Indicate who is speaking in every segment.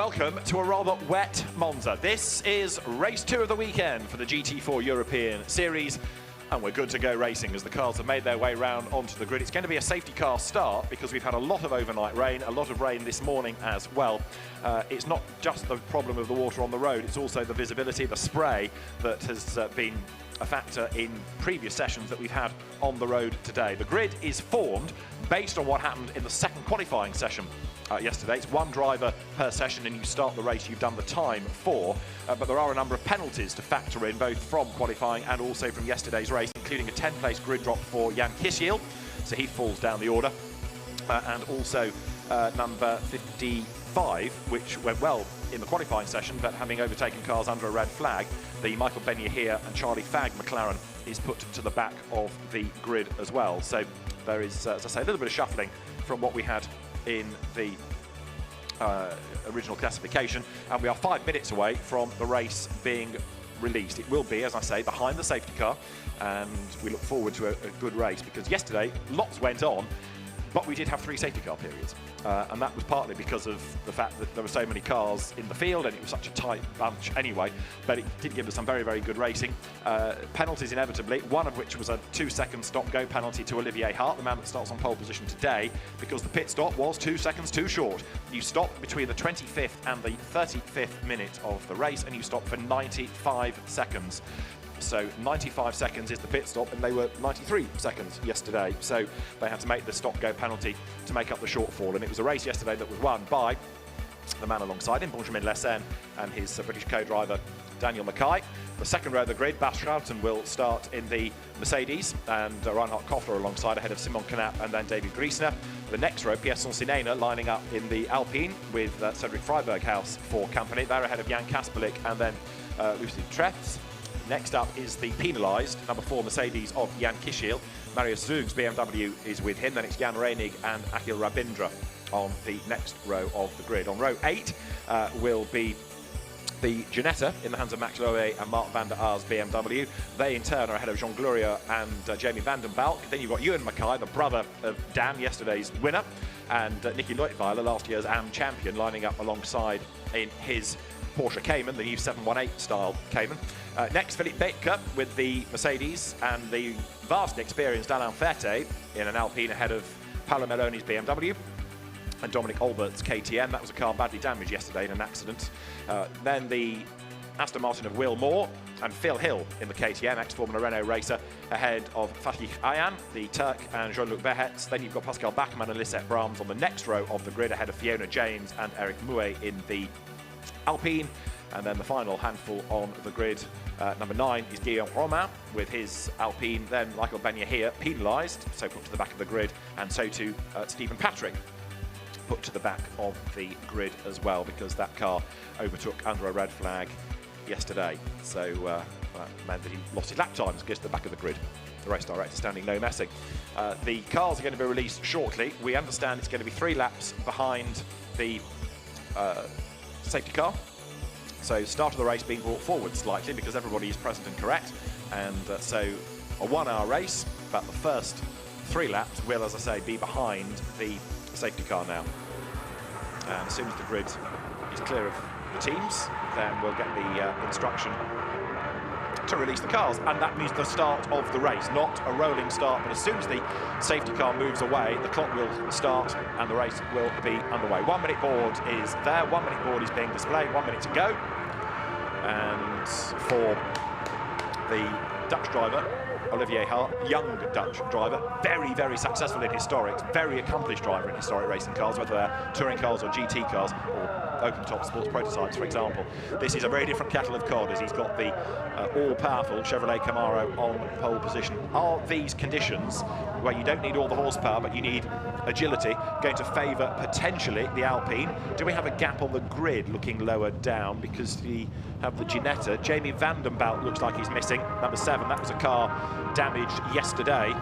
Speaker 1: Welcome to a rather wet Monza. This is race 2 of the weekend for the GT4 European Series, and we're good to go racing as the cars have made their way round onto the grid. It's going to be a safety car start because we've had a lot of overnight rain, a lot of rain this morning as well. It's not just the problem of the water on the road, it's also the visibility, the spray that has been a factor in previous sessions that we've had on the road today. The grid is formed based on what happened in the second qualifying session yesterday. It's one driver per session and you start the race you've done the time for, but there are a number of penalties to factor in, both from qualifying and also from yesterday's race, including a 10-place grid drop for Jan Kishiel, so he falls down the order, and also number 55, which went well in the qualifying session, but having overtaken cars under a red flag, the Michael Ben-Yahia and Charlie Fagg McLaren is put to the back of the grid as well. So there is, as I say, a little bit of shuffling from what we had in the original classification, and we are 5 minutes away from the race being released. It will be, as I say, behind the safety car, and we look forward to a good race because yesterday lots went on, but we did have 3 safety car periods, and that was partly because of the fact that there were so many cars in the field and it was such a tight bunch anyway, but it did give us some very, very good racing. Penalties inevitably, one of which was a 2-second stop-go penalty to Olivier Hart, the man that starts on pole position today, because the pit stop was 2 seconds too short. You stopped between the 25th and the 35th minute of the race, and you stopped for 95 seconds. So 95 seconds is the pit stop, and they were 93 seconds yesterday. So they had to make the stop-go penalty to make up the shortfall. And it was a race yesterday that was won by the man alongside him, Benjamin Lessen, and his British co-driver, Daniel Mackay. The second row of the grid, Bas Schouten will start in the Mercedes, and Reinhard Koffler alongside ahead of Simon Knapp and then David Griesner. The next row, Pierre Sonsinena lining up in the Alpine with Cedric Freiberghaus for company. They're ahead of Jan Kasperlik and then Lucy Trefts. Next up is the penalised number 4 Mercedes of Jan Kishiel. Marius Zug's BMW is with him. Then it's Jan Reinig and Akhil Rabindra on the next row of the grid. On row 8 will be the Ginetta in the hands of Max Lowe and Mark van der Aar's BMW. They in turn are ahead of Jean Gloria and Jamie van den Balk. Then you've got Ewan Mackay, the brother of Dan, yesterday's winner, and Nicky Leutwiler, last year's AM champion, lining up alongside in his Porsche Cayman, the new 718 style Cayman. Next, Philippe Baker with the Mercedes and the vastly experienced Alain Ferte in an Alpine ahead of Paolo Meloni's BMW and Dominic Albert's KTM. That was a car badly damaged yesterday in an accident. Then the Aston Martin of Will Moore and Phil Hill in the KTM, ex-Formula Renault racer, ahead of Fatih Ayan, the Turk, and Jean-Luc Behetz. Then you've got Pascal Bachmann and Lisette Brahms on the next row of the grid, ahead of Fiona James and Eric Mouet in the Alpine. And then the final handful on the grid, number 9 is Guillaume Romain with his Alpine, then Michael Ben-Yahia penalised, so put to the back of the grid, and so too Stephen Patrick put to the back of the grid as well, because that car overtook under a red flag yesterday. So that meant that he lost his lap times, gets to the back of the grid. The race director standing no messing. The cars are going to be released shortly. We understand it's going to be 3 laps behind the safety car. So start of the race being brought forward slightly because everybody is present and correct. And so a 1-hour race, but the first 3 laps will, as I say, be behind the safety car now. And as soon as the grid is clear of the teams, then we'll get the instruction to release the cars, and that means the start of the race, not a rolling start, but as soon as the safety car moves away, the clock will start and the race will be underway. 1 minute board is there, 1 minute board is being displayed, 1 minute to go. And for the Dutch driver, Olivier Hart, young Dutch driver, very, very successful in historics, very accomplished driver in historic racing cars, whether they're touring cars or GT cars or open-top sports prototypes, for example. This is a very different kettle of cod, as he's got the all-powerful Chevrolet Camaro on pole position. Are these conditions, where you don't need all the horsepower but you need agility, going to favour potentially the Alpine? Do we have a gap on the grid looking lower down because we have the Ginetta? Jamie van den Balk looks like he's missing, number 7. That was a car damaged yesterday,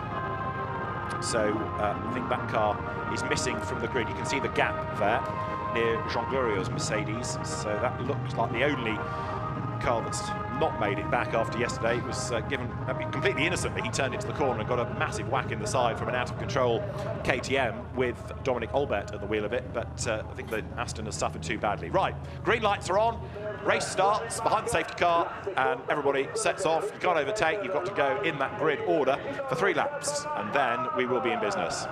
Speaker 1: so I think that car is missing from the grid. You can see the gap there near Jean Gloria's Mercedes, so that looks like the only car that's not made it back after yesterday. It was given completely innocently. He turned into the corner and got a massive whack in the side from an out-of-control KTM with Dominic Olbert at the wheel of it, but I think that Aston has suffered too badly. Right, green lights are on, race starts behind the safety car, and everybody sets off. You can't overtake, you've got to go in that grid order for 3 laps, and then we will be in business.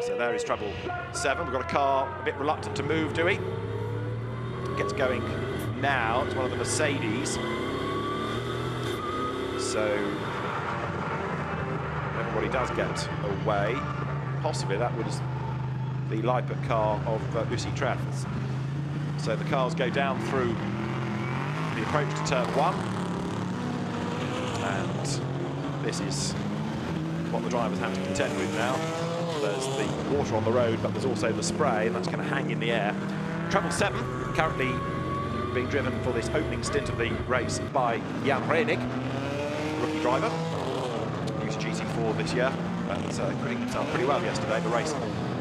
Speaker 1: So there is trouble 7. We've got a car a bit reluctant to move, do we? Gets going now. It's one of the Mercedes. So everybody does get away. Possibly that was the Leipert car of Lucy Treffs. So the cars go down through the approach to turn 1. And this is what the drivers have to contend with now. There's the water on the road, but there's also the spray, and that's going to hang in the air. Treble 7 currently being driven for this opening stint of the race by Jan Reinig, rookie driver. Used GT4 this year, but putting himself pretty well yesterday. The race,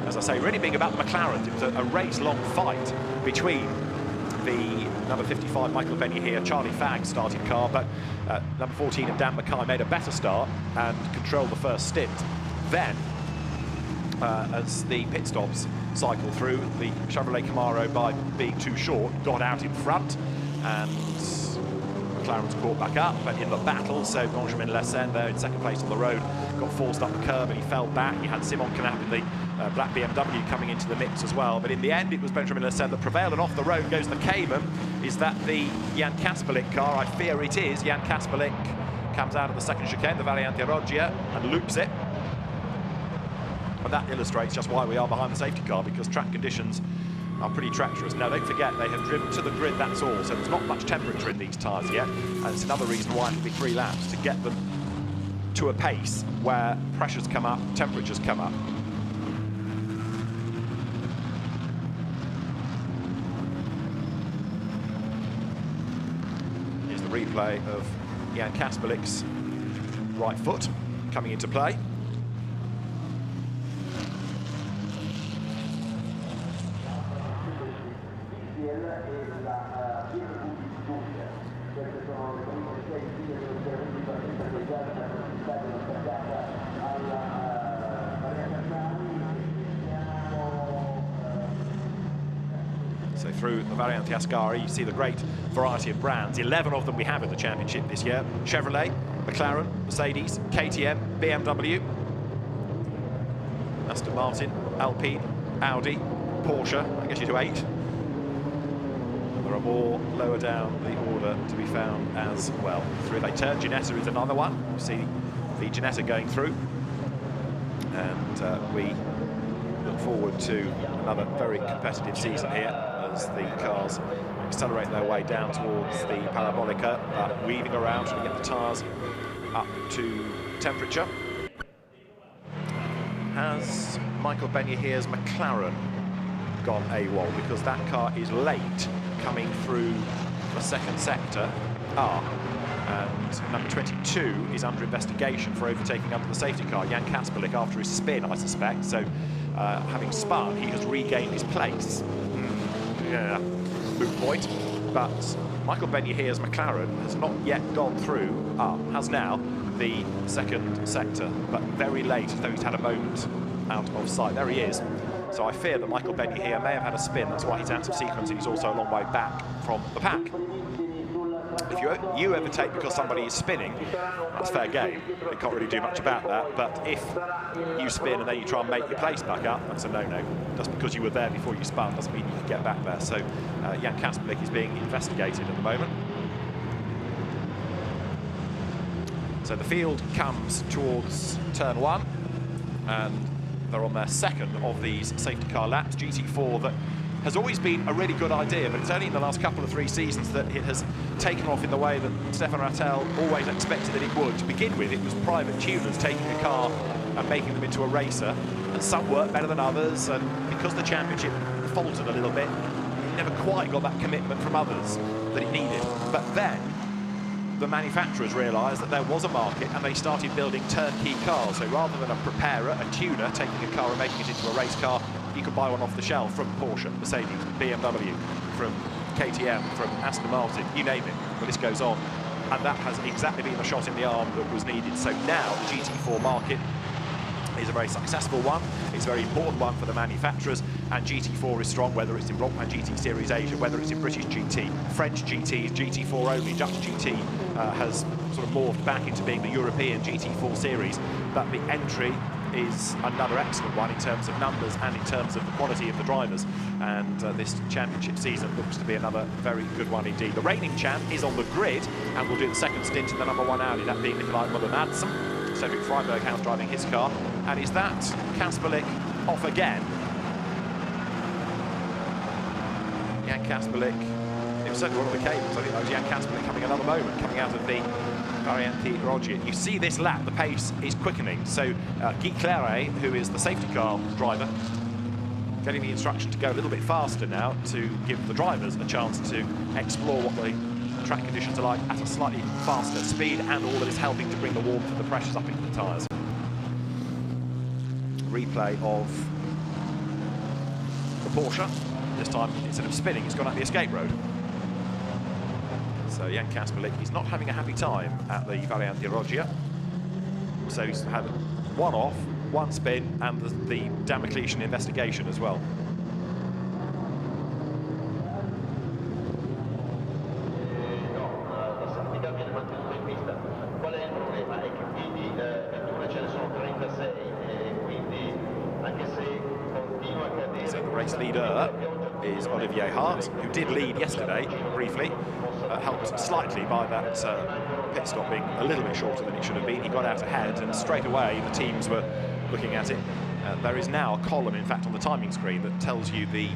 Speaker 1: as I say, really being about the McLarens. It was a race-long fight between the number 55 Michael Ben-Yahia, Charlie Fagg started car, but number 14 of Dan Mackay made a better start and controlled the first stint. Then, as the pit stops cycle through, the Chevrolet Camaro, by being too short, got out in front, and McLaren's caught back up, but in the battle, so Benjamin Lessen there in second place on the road, got forced up the curb and he fell back. You had Simon Knapp in the black BMW coming into the mix as well, but in the end it was Benjamin Lessen that prevailed, and off the road goes the Cayman. Is that the Jan Kasperlik car? I fear it is. Jan Kasperlik comes out of the second chicane, the Variante Roggia, and loops it. And that illustrates just why we are behind the safety car, because track conditions are pretty treacherous. Now, don't forget, they have driven to the grid, that's all, so there's not much temperature in these tyres yet, and it's another reason why it'll be 3 laps, to get them to a pace where pressures come up, temperatures come up. Here's the replay of Jan Kasperlik's right foot coming into play. So through the Variante Ascari, you see the great variety of brands. 11 of them we have in the championship this year. Chevrolet, McLaren, Mercedes, KTM, BMW, Aston Martin, Alpine, Audi, Porsche. I guess you do 8. There are more lower down the order to be found as well. Through they turn, Ginetta is another one. You see the Ginetta going through. And we look forward to another very competitive season here as the cars accelerate their way down towards the Parabolica, weaving around to get the tyres up to temperature. Has Michael Ben-Yahia's McLaren gone AWOL? Because that car is late coming through the second sector. And number 22 is under investigation for overtaking under the safety car, Jan Kasperlik, after his spin, I suspect. So, having spun, he has regained his place. Yeah, moot point. But Michael Ben-Yahia's McLaren has not yet gone through, has now, the second sector, but very late, as though he's had a moment out of sight. There he is. So I fear that Michael Ben-Yahia may have had a spin. That's why he's out of sequence, and he's also a long way back from the pack. If you overtake because somebody is spinning, that's fair game. They can't really do much about that. But if you spin and then you try and make your place back up, that's a no-no. Just because you were there before you spun doesn't mean you can get back there. So Jan Kasperlik is being investigated at the moment. So the field comes towards turn 1, and they're on their second of these safety car laps. GT4 that has always been a really good idea, but it's only in the last couple of 3 seasons that it has taken off in the way that Stefan Rattel always expected that it would. To begin with, it was private tuners taking a car and making them into a racer, and some worked better than others, and because the championship faltered a little bit, it never quite got that commitment from others that it needed. But then the manufacturers realised that there was a market, and they started building turnkey cars. So rather than a preparer, a tuner, taking a car and making it into a race car, you could buy one off the shelf from Porsche, Mercedes, BMW, from KTM, from Aston Martin, you name it, the list goes on. And that has exactly been the shot in the arm that was needed. So now the GT4 market is a very successful one. It's a very important one for the manufacturers, and GT4 is strong, whether it's in Blancpain GT Series Asia, whether it's in British GT, French GT, GT4 only. Dutch GT has sort of morphed back into being the European GT4 series, but the entry is another excellent one in terms of numbers and in terms of the quality of the drivers, and this championship season looks to be another very good one indeed. The reigning champ is on the grid and will do the second stint in the #1 Audi, that being Nikolai Müller-Madsen. Cedric Freiberghaus driving his car, and is that Kasperlik off again? Jan Kasperlik, it was certainly one of the cables. I think that was Jan Kasperlik coming another moment, coming out of the Variante Roger. You see this lap, the pace is quickening. So Guy Claret, who is the safety car driver, getting the instruction to go a little bit faster now to give the drivers a chance to explore what the track conditions are like at a slightly faster speed, and all that is helping to bring the warmth and the pressures up into the tyres. Replay of the Porsche. This time, instead of spinning, it's gone up the escape road. So Jan Kasperlik, he's not having a happy time at the Variante Rogia. So he's had one off, one spin, and the Damocletian investigation as well. So the race leader is Olivier Hart, who did lead yesterday briefly, helped slightly by that pit stop being a little bit shorter than it should have been. He got out ahead, and straight away the teams were looking at it. There is now a column, in fact, on the timing screen that tells you the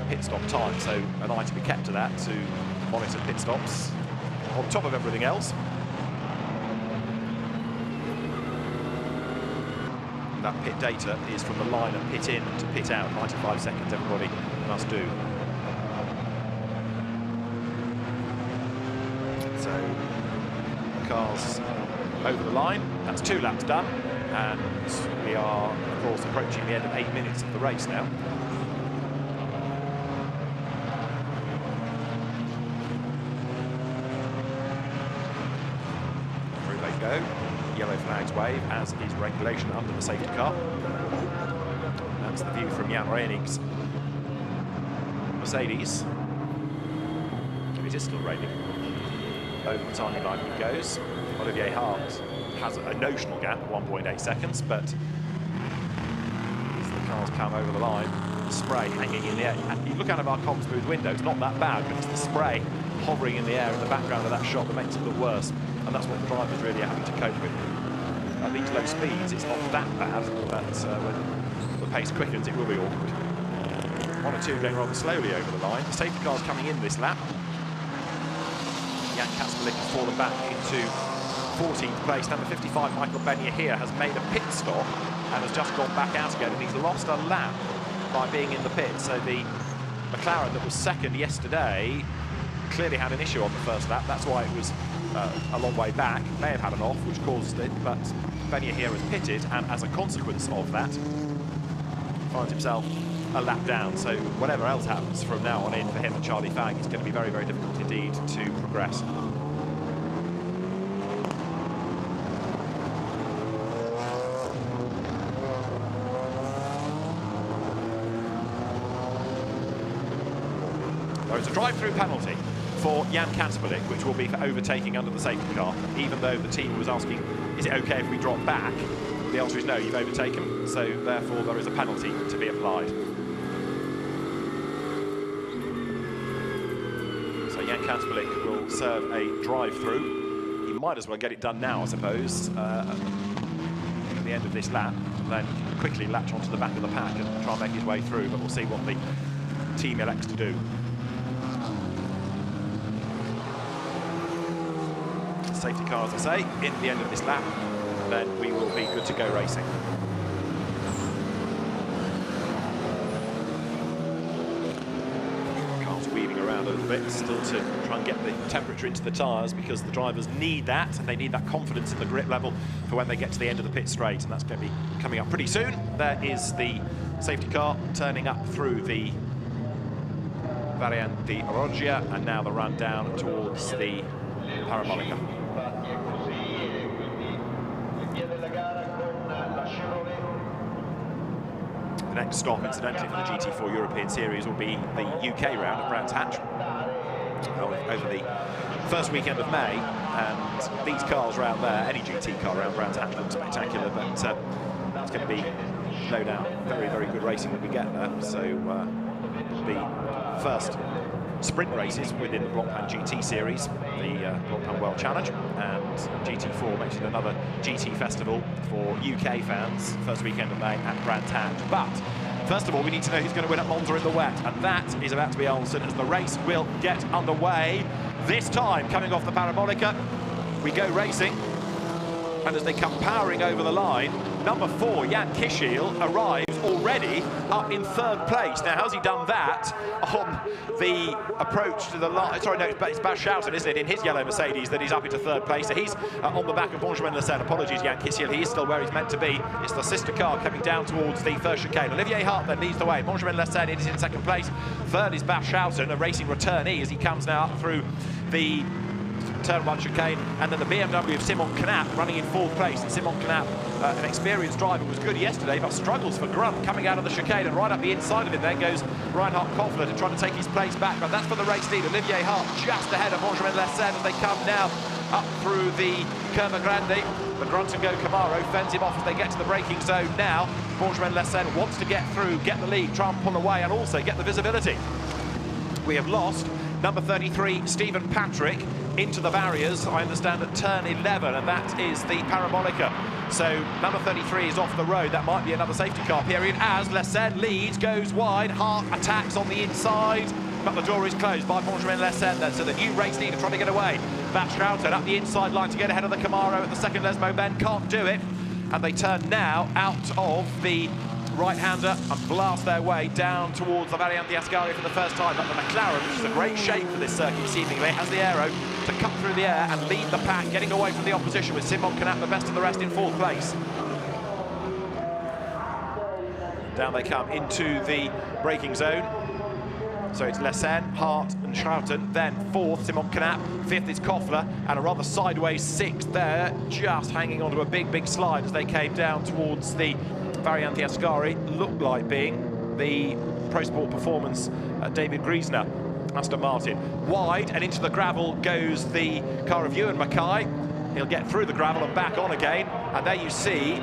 Speaker 1: pit stop time, so an eye to be kept to that to monitor pit stops on top of everything else. That pit data is from the line of pit in to pit out, 95 seconds everybody must do. So the car's over the line, that's 2 laps done, and we are of course approaching the end of 8 minutes of the race now. Through they go. Yellow flags wave, as is regulation under the safety car. That's the view from Jan Reinig's Mercedes. It is still raining. Over the timing line he goes. Olivier Hart has a notional gap of 1.8 seconds, but as the cars come over the line, the spray hanging in the air. And you look out of our comms booth window, it's not that bad, but it's the spray hovering in the air in the background of that shot that makes it look worse. And that's what the drivers really are having to cope with. At these low speeds, it's not that bad, but when the pace quickens, it will be awkward. 1 or 2 going rather slowly over the line. The safety car's coming in this lap. Jan Kasperlik has fallen back into 14th place. Number 55, Michael Benya here, has made a pit stop and has just gone back out again, and he's lost a lap by being in the pit. So the McLaren that was second yesterday clearly had an issue on the first lap. That's why it was a long way back. May have had an off, which caused it, but Benya here has pitted, and as a consequence of that, finds himself a lap down. So whatever else happens from now on in for him and Charlie Fagg, it's going to be very, very difficult indeed to progress. There is a drive-through penalty for Jan Kasperlik, which will be for overtaking under the safety car, even though the team was asking, is it okay if we drop back? The answer is no, you've overtaken, so therefore there is a penalty to be applied. So Jan Kasperlik will serve a drive-through. He might as well get it done now, I suppose, at the end of this lap, then quickly latch onto the back of the pack and try and make his way through, but we'll see what the team elects to do. Safety car, as I say, in the end of this lap, then we will be good to go racing. Car's weaving around a little bit, still to try and get the temperature into the tyres, because the drivers need that, and they need that confidence in the grip level for when they get to the end of the pit straight, and that's going to be coming up pretty soon. There is the safety car turning up through the Variante Roggia, and now the run down towards the Parabolica. The next stop, incidentally, for the GT4 European Series will be the UK round at Brands Hatch over the first weekend of May, and these cars around there, any GT car around Brands Hatch looks spectacular, but it's going to be, no doubt, very, very good racing when we get there. So the first sprint races within the Blancpain GT series, the Blancpain World Challenge, and GT4 makes it another GT festival for UK fans, first weekend of May at Brands Hatch. But first of all, we need to know who's going to win at Monza in the wet, and that is about to be answered as the race will get underway. This time, coming off the Parabolica, we go racing, and as they come powering over the line, number 4, Jan Kishiel, arrives already up in 3rd place. Now, how's he done that on the approach to the line? Sorry, no, it's Bas Schouten, isn't it, in his yellow Mercedes that he's up into 3rd place. So he's on the back of Benjamin Leclerc. Apologies, Jan Kishiel, he is still where he's meant to be. It's the sister car coming down towards the first chicane. Olivier Hart then leads the way. Benjamin Leclerc is in 2nd place. 3rd is Bas Schouten, a racing returnee, as he comes now up through the turn 1 chicane, and then the BMW of Simon Knapp running in 4th place. And Simon Knapp, an experienced driver, was good yesterday, but struggles for grunt coming out of the chicane, and right up the inside of it then goes Reinhard Koffler to try to take his place back, but that's for the race lead. Olivier Hart just ahead of Benjamin Leclerc as they come now up through the Curva Grande. The grunt and go Camaro fends him off as they get to the braking zone now. Benjamin Leclerc wants to get through, get the lead, try and pull away, and also get the visibility. We have lost number 33, Stephen Patrick, into the barriers, I understand, at turn 11, and that is the Parabolica. So number 33 is off the road. That might be another safety car period as Leclerc leads, goes wide. Hart attacks on the inside, but the door is closed by Benjamin Leclerc then, so the new race leader trying to get away. Bas Schouten up the inside line to get ahead of the Camaro at the second Lesmo bend, can't do it, and they turn now out of the right-hander and blast their way down towards the Variante Ascari for the first time. But the McLaren, which is a great shape for this circuit seemingly, has the aero to cut through the air and lead the pack, getting away from the opposition with Simon Knapp the best of the rest in 4th place. Down they come into the braking zone. So it's Leclerc, Hart and Schouten, then 4th, Simon Knapp, 5th is Koffler, and a rather sideways 6th there, just hanging onto a big, big slide as they came down towards the Variante Ascari, looked like being the Pro Sport Performance David Griesner, Aston Martin. Wide and into the gravel goes the car of Ewan Mackay. He'll get through the gravel and back on again, and there you see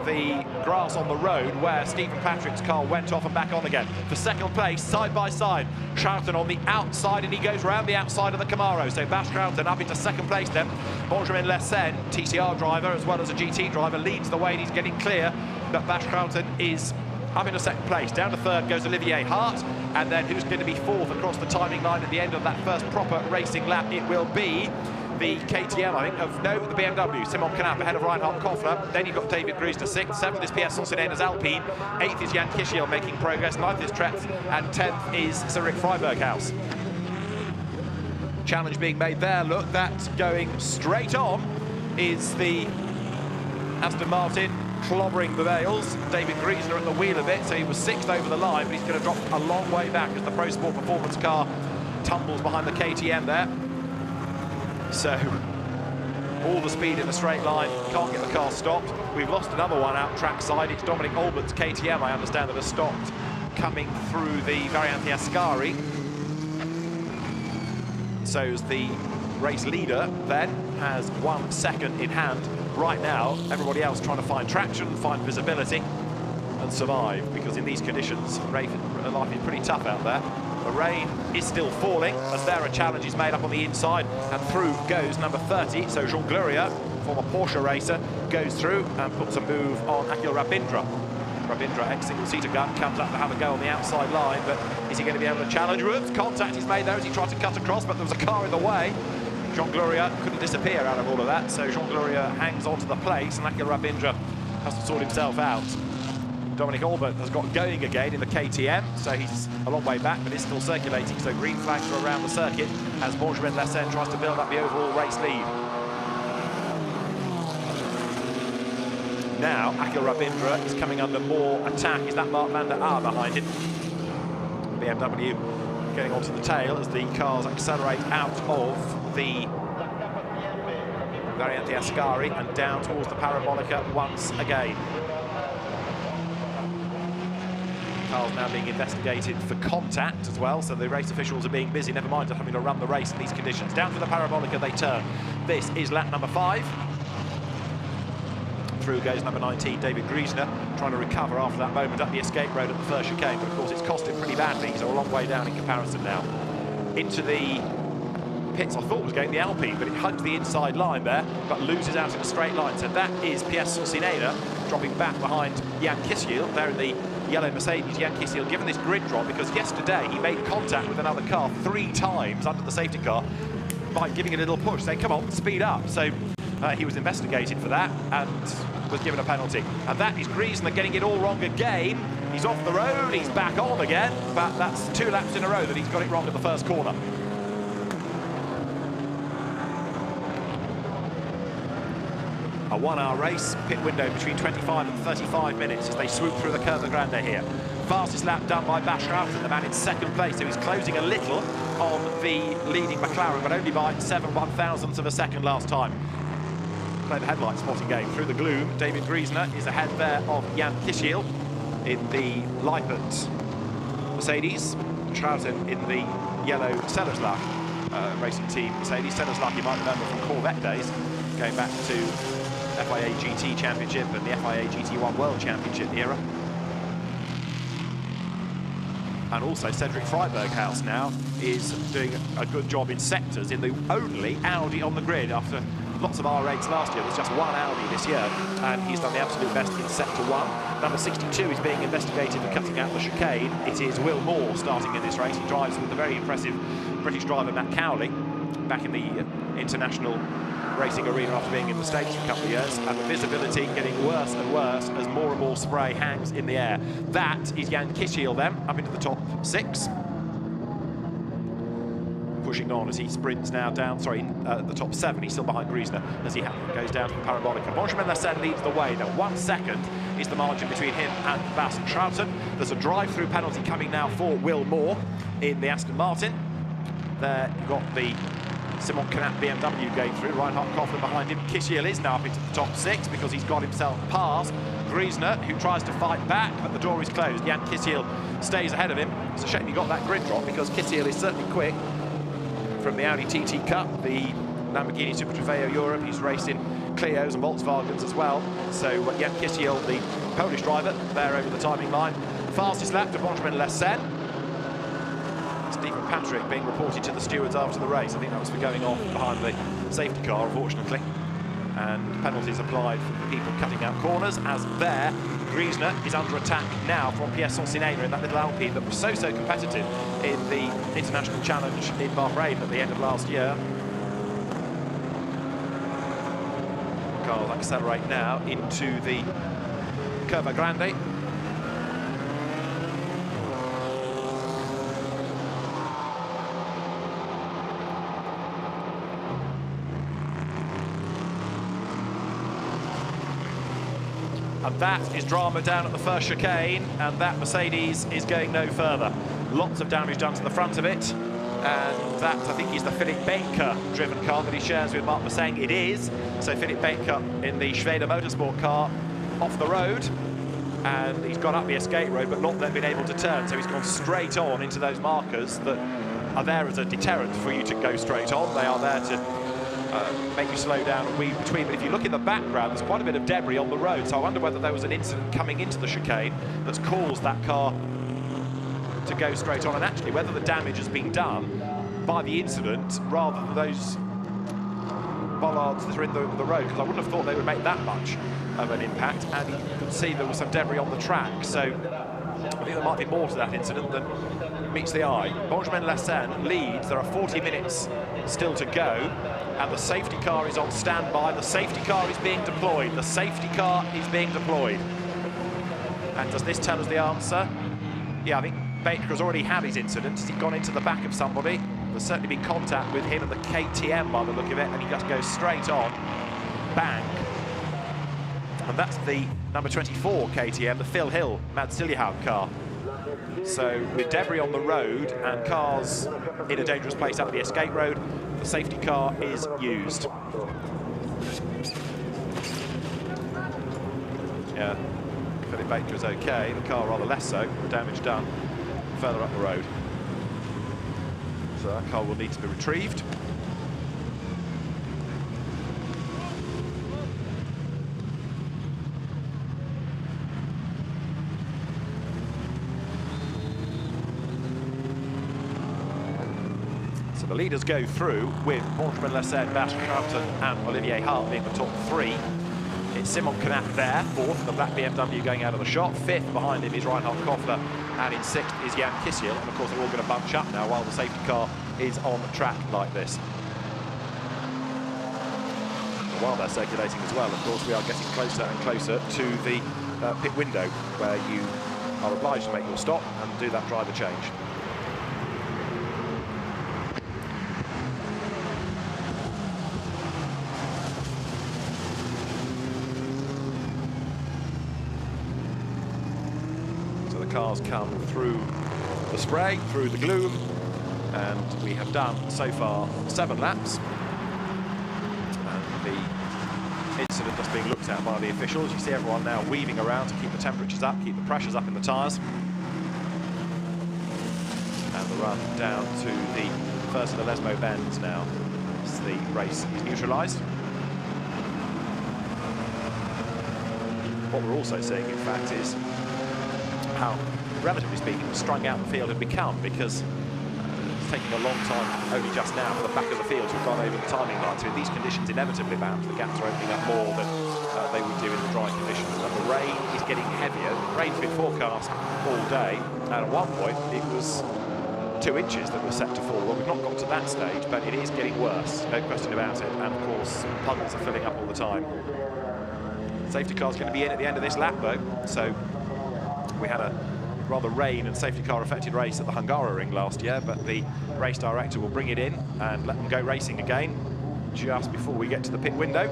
Speaker 1: the grass on the road where Stephen Patrick's car went off and back on again. For 2nd place, side by side, Schouten on the outside, and he goes round the outside of the Camaro. So Bas Schouten up into 2nd place then. Benjamin Leclerc, TCR driver as well as a GT driver, leads the way and he's getting clear. But Bas Schouten is up into 2nd place. Down to 3rd goes Olivier Hart, and then who's going to be 4th across the timing line at the end of that first proper racing lap? It will be the KTM, I think, the BMW. Simon Knapp ahead of Reinhard Koffler. Then you've got David Griesner 6th. 7th is Pierre Sonsinena's Alpine. 8th is Jan Kishiel making progress. 9th is Tretz. And 10th is Sir Rick Freiberghaus. Challenge being made there. Look, that's going straight on is the Aston Martin, clobbering the Vales. David Griesner at the wheel of it, so he was 6th over the line, but he's going to drop a long way back as the Pro Sport Performance car tumbles behind the KTM there. So, all the speed in a straight line, can't get the car stopped. We've lost another one out trackside. It's Dominic Albert's KTM, I understand, that has stopped coming through the Variante Ascari. So as the race leader then has 1 second in hand. Right now, everybody else trying to find traction, find visibility and survive, because in these conditions, life is pretty tough out there. The rain is still falling as there are challenges made up on the inside, and through goes number 30. So Jean Gloria, former Porsche racer, goes through and puts a move on Akhil Rabindra. Rabindra, ex-single-seater gun, comes up to have a go on the outside line, but is he going to be able to challenge? Whoops, contact is made there as he tried to cut across, but there was a car in the way. Jean Gloria couldn't disappear out of all of that, so Jean Gloria hangs onto the place, and Akhil Rabindra has to sort himself out. Dominic Albert has got going again in the KTM, so he's a long way back, but is still circulating, so green flags are around the circuit as Benjamin Leclerc tries to build up the overall race lead. Now, Akhil Rabindra is coming under more attack. Is that Mark van der Aar behind him? BMW getting onto the tail as the cars accelerate out of the Variante Ascari and down towards the Parabolica once again. Cars now being investigated for contact as well, so the race officials are being busy, never mind having to run the race in these conditions. Down to the Parabolica they turn. This is lap number 5. Through goes number 19, David Griesner, trying to recover after that moment up the escape road at the first chicane, but of course it's cost him pretty badly. He's a long way down in comparison now. Into the pits, I thought was going the Alpine, but it hugs the inside line there, but loses out in a straight line. So that is Pierre Sonsineda dropping back behind Jan Kissiel. There in the yellow Mercedes, Jan Kissiel given this grid drop because yesterday he made contact with another car 3 times under the safety car by giving it a little push, saying, come on, speed up. So he was investigated for that and was given a penalty. And that is Griesner getting it all wrong again. He's off the road, he's back on again, but that's 2 laps in a row that he's got it wrong at the first corner. A 1-hour race, pit window between 25 and 35 minutes as they swoop through the Curva Grande here. Fastest lap done by Blancpain, the man in second place, so he's closing a little on the leading McLaren, but only by 7 1/1000ths of a second last time. Play the headlight spotting game through the gloom. David Griesner is ahead there of Jan Kissiel in the Lippert Mercedes. Troughton in the yellow Sellerslag racing team Mercedes. Sellerslag you might remember from Corvette days, going back to FIA GT Championship and the FIA GT1 World Championship era. And also Cedric Freiberghaus now is doing a good job in sectors in the only Audi on the grid after lots of R8s last year. There's just 1 Audi this year, and he's done the absolute best in sector 1. Number 62 is being investigated for cutting out the chicane. It is Will Moore starting in this race. He drives with the very impressive British driver Matt Cowley, back in the international racing arena after being in the States for a couple of years, and the visibility getting worse and worse as more and more spray hangs in the air. That is Jan Kissiel then, up into the top 6. Pushing on as he sprints now down, the top 7. He's still behind Griesner as he goes down to the Parabolica. Benjamin Lascelles leads the way. Now 1 second is the margin between him and Bas Troughton. There's a drive-through penalty coming now for Will Moore in the Aston Martin. There you've got the Simon Canat BMW going through, Reinhard Koffler behind him. Kissiel is now up into the top 6 because he's got himself past Griesner, who tries to fight back, but the door is closed. Jan Kissiel stays ahead of him. It's a shame he got that grid drop because Kissiel is certainly quick. From the Audi TT Cup, the Lamborghini Super Trofeo Europe, he's raced in Clios and Volkswagens as well. So Jan Kissiel, the Polish driver, there over the timing line. Fastest lap to Benjamin Lascelles. Stephen Patrick being reported to the stewards after the race. I think that was for going off behind the safety car, unfortunately. And penalties applied for the people cutting out corners, as there Griesner is under attack now from Pierre Sonsineda in that little Alpine that was so competitive in the International Challenge in Bahrain at the end of last year. Cars accelerate now into the Curva Grande. And that is drama down at the first chicane, and that Mercedes is going no further. Lots of damage done to the front of it, and that, I think, is the Philip Baker driven car that he shares with Mark Masseng. It is. So Philip Baker in the SRO Motorsports car off the road, and he's gone up the escape road, but not then been able to turn. So he's gone straight on into those markers that are there as a deterrent for you to go straight on. They are there to make you slow down and weave between. But if you look in the background, there's quite a bit of debris on the road. So I wonder whether there was an incident coming into the chicane that's caused that car to go straight on, and actually whether the damage has been done by the incident rather than those bollards that are in the road, because I wouldn't have thought they would make that much of an impact. And you could see there was some debris on the track. So I think there might be more to that incident than meets the eye. Benjamin Lascelles leads. There are 40 minutes still to go, and the safety car is on standby. The safety car is being deployed. The safety car is being deployed. And does this tell us the answer? Yeah, I think Baker has already had his incident. He's gone into the back of somebody. There's certainly been contact with him and the KTM by the look of it, and he just goes straight on. Bang. And that's the number 24 KTM, the Phil Hill Mads Siljehout car. So with debris on the road and cars in a dangerous place up the escape road, the safety car is used. Yeah, Philip Baker is okay, the car rather less so, the damage done further up the road. So that car will need to be retrieved. So the leaders go through with Benjamin Lesed, Bas Schouten and Olivier Hart being the top three. It's Simon Knapp there, fourth, the black BMW going out of the shot. Fifth behind him is Reinhard Koffler, and in sixth is Jan Kissiel. And of course they're all going to bunch up now while the safety car is on the track like this. And while they're circulating as well, of course, we are getting closer and closer to the pit window, where you are obliged to make your stop and do that driver change. Cars come through the spray, through the gloom, and we have done so far 7 laps. And the incident just being looked at by the officials. You see everyone now weaving around to keep the temperatures up, keep the pressures up in the tyres. And the run down to the first of the Lesmo bends now as the race is neutralised. What we're also seeing, in fact, is how, relatively speaking, strung out the field had become, because it's taking a long time, only just now, for the back of the field to have gone over the timing line. So in these conditions, inevitably bound, the gaps are opening up more than they would do in the dry conditions. And the rain is getting heavier. Rain's been forecast all day, and at one point it was 2 inches that were set to fall. Well, we've not got to that stage, but it is getting worse, no question about it. And of course, puddles are filling up all the time. Safety car's going to be in at the end of this lap, though, so we had a rather rain and safety car affected race at the Hungaroring last year, but the race director will bring it in and let them go racing again just before we get to the pit window.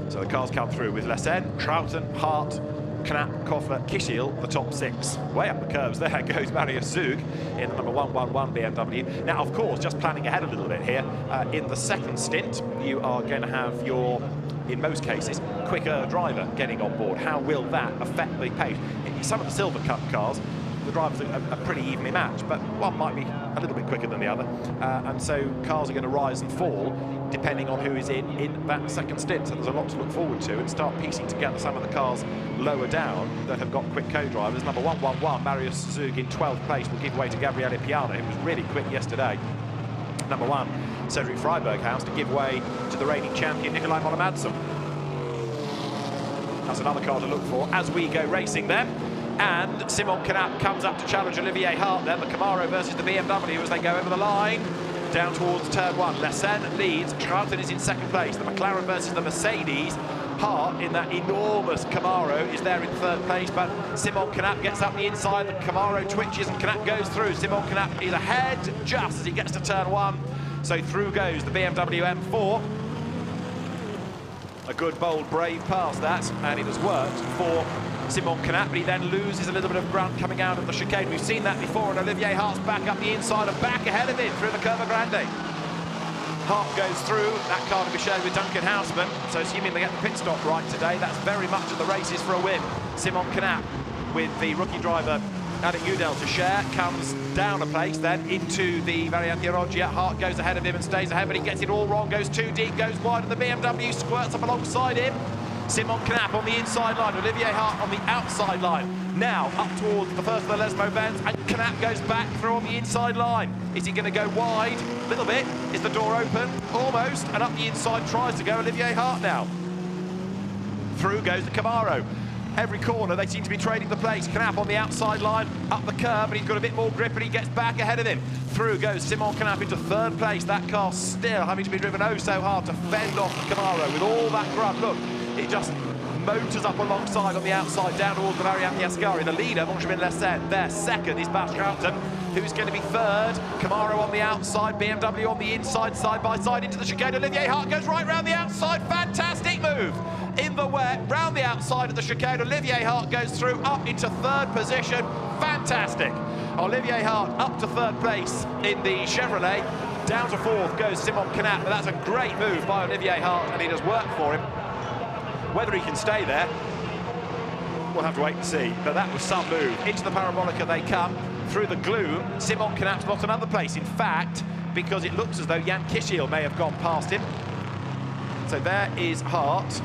Speaker 1: So the cars come through with Lesed, Schouten, Hart, Knapp, Koffler, Kissiel, the top 6. Way up the curves there goes Marius Zug in the number 111 BMW. Now, of course, just planning ahead a little bit here, in the second stint, you are going to have your, in most cases, quicker driver getting on board. How will that affect the pace? In some of the Silver Cup cars, the drivers are pretty evenly matched, but one might be a little bit quicker than the other. And so cars are going to rise and fall depending on who is in that second stint. So there's a lot to look forward to, and start piecing together some of the cars lower down that have got quick co-drivers. Number 111, Marius Zug in 12th place, will give way to Gabriele Piana, who was really quick yesterday. Number 1, Cedric Freiberghaus, to give way to the reigning champion, Nikolai Monomadsen. That's another car to look for as we go racing then. And Simon Knapp comes up to challenge Olivier Hart then, the Camaro versus the BMW as they go over the line. Down towards turn 1, Lesed leads, Schouten is in second place. The McLaren versus the Mercedes. Hart in that enormous Camaro is there in third place, but Simon Knapp gets up the inside, the Camaro twitches and Knapp goes through. Simon Knapp is ahead just as he gets to turn 1. So through goes the BMW M4. A good, bold, brave pass that, and it has worked for Simon Knapp, but he then loses a little bit of ground coming out of the chicane. We've seen that before, and Olivier Hart's back up the inside and back ahead of him through the Curva Grande. Hart goes through, that car to be shared with Duncan Houseman, so assuming they get the pit stop right today, that's very much of the races for a win. Simon Knapp with the rookie driver Adam Udell to share, comes down a place then into the Variante Roggia. Hart goes ahead of him and stays ahead, but he gets it all wrong, goes too deep, goes wide, and the BMW squirts up alongside him. Simon Knapp on the inside line, Olivier Hart on the outside line. Now up towards the first of the Lesmo bends, and Knapp goes back through on the inside line. Is he going to go wide? A little bit. Is the door open? Almost. And up the inside tries to go Olivier Hart now. Through goes the Camaro. Every corner they seem to be trading the place. Knapp on the outside line, up the curb, and he's got a bit more grip, and he gets back ahead of him. Through goes Simon Knapp into third place. That car still having to be driven oh so hard to fend off the Camaro with all that grunt. Look, it just motors up alongside on the outside down towards the Variante Ascari. The leader, Benjamin Lesed, there. Second is Bas Schouten. Who's going to be third? Camaro on the outside, BMW on the inside, side by side into the chicane. Olivier Hart goes right round the outside. Fantastic move in the wet, round the outside of the chicane. Olivier Hart goes through, up into third position. Fantastic. Olivier Hart up to third place in the Chevrolet. Down to fourth goes Simon Knapp, but that's a great move by Olivier Hart, and he does work for him. Whether he can stay there, we'll have to wait and see, but that was some move. Into the parabolica they come, through the gloom. Simon Knapp's not another place, in fact, because it looks as though Jan Kishiel may have gone past him. So there is Hart.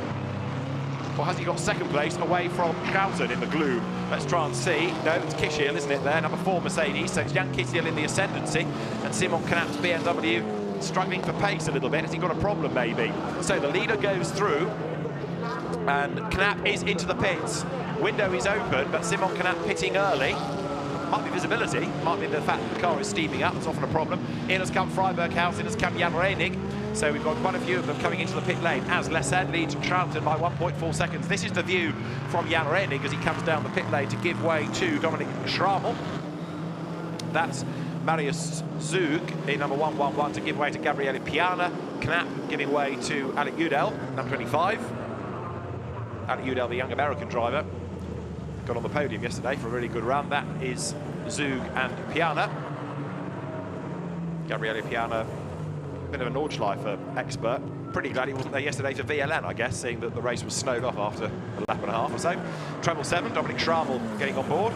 Speaker 1: Or has he got second place away from Schouten in the gloom? Let's try and see. No, it's Kishiel, isn't it, there? Number 4 Mercedes. So it's Jan Kishiel in the ascendancy, and Simon Knapp's BMW struggling for pace a little bit. Has he got a problem, maybe? So the leader goes through, and Knapp is into the pits. Window is open, but Simon Knapp pitting early. Might be visibility, might be the fact that the car is steaming up. It's often a problem. In has come Freiberghaus, in has come Jan Reinig. So we've got quite a few of them coming into the pit lane as Lesen leads Schouten by 1.4 seconds. This is the view from Jan Reinig as he comes down the pit lane to give way to Dominik Schrammel. That's Marius Zug in number 111 to give way to Gabriele Piana. Knapp giving way to Alec Udell, number 25. Alec Udell, the young American driver, got on the podium yesterday for a really good run. That is Zug and Piana. Gabriele Piana, a bit of a Nordschleifer expert. Pretty glad he wasn't there yesterday for VLN, I guess, seeing that the race was snowed off after a lap and a half or so. Treble 7, Dominik Schrammel getting on board.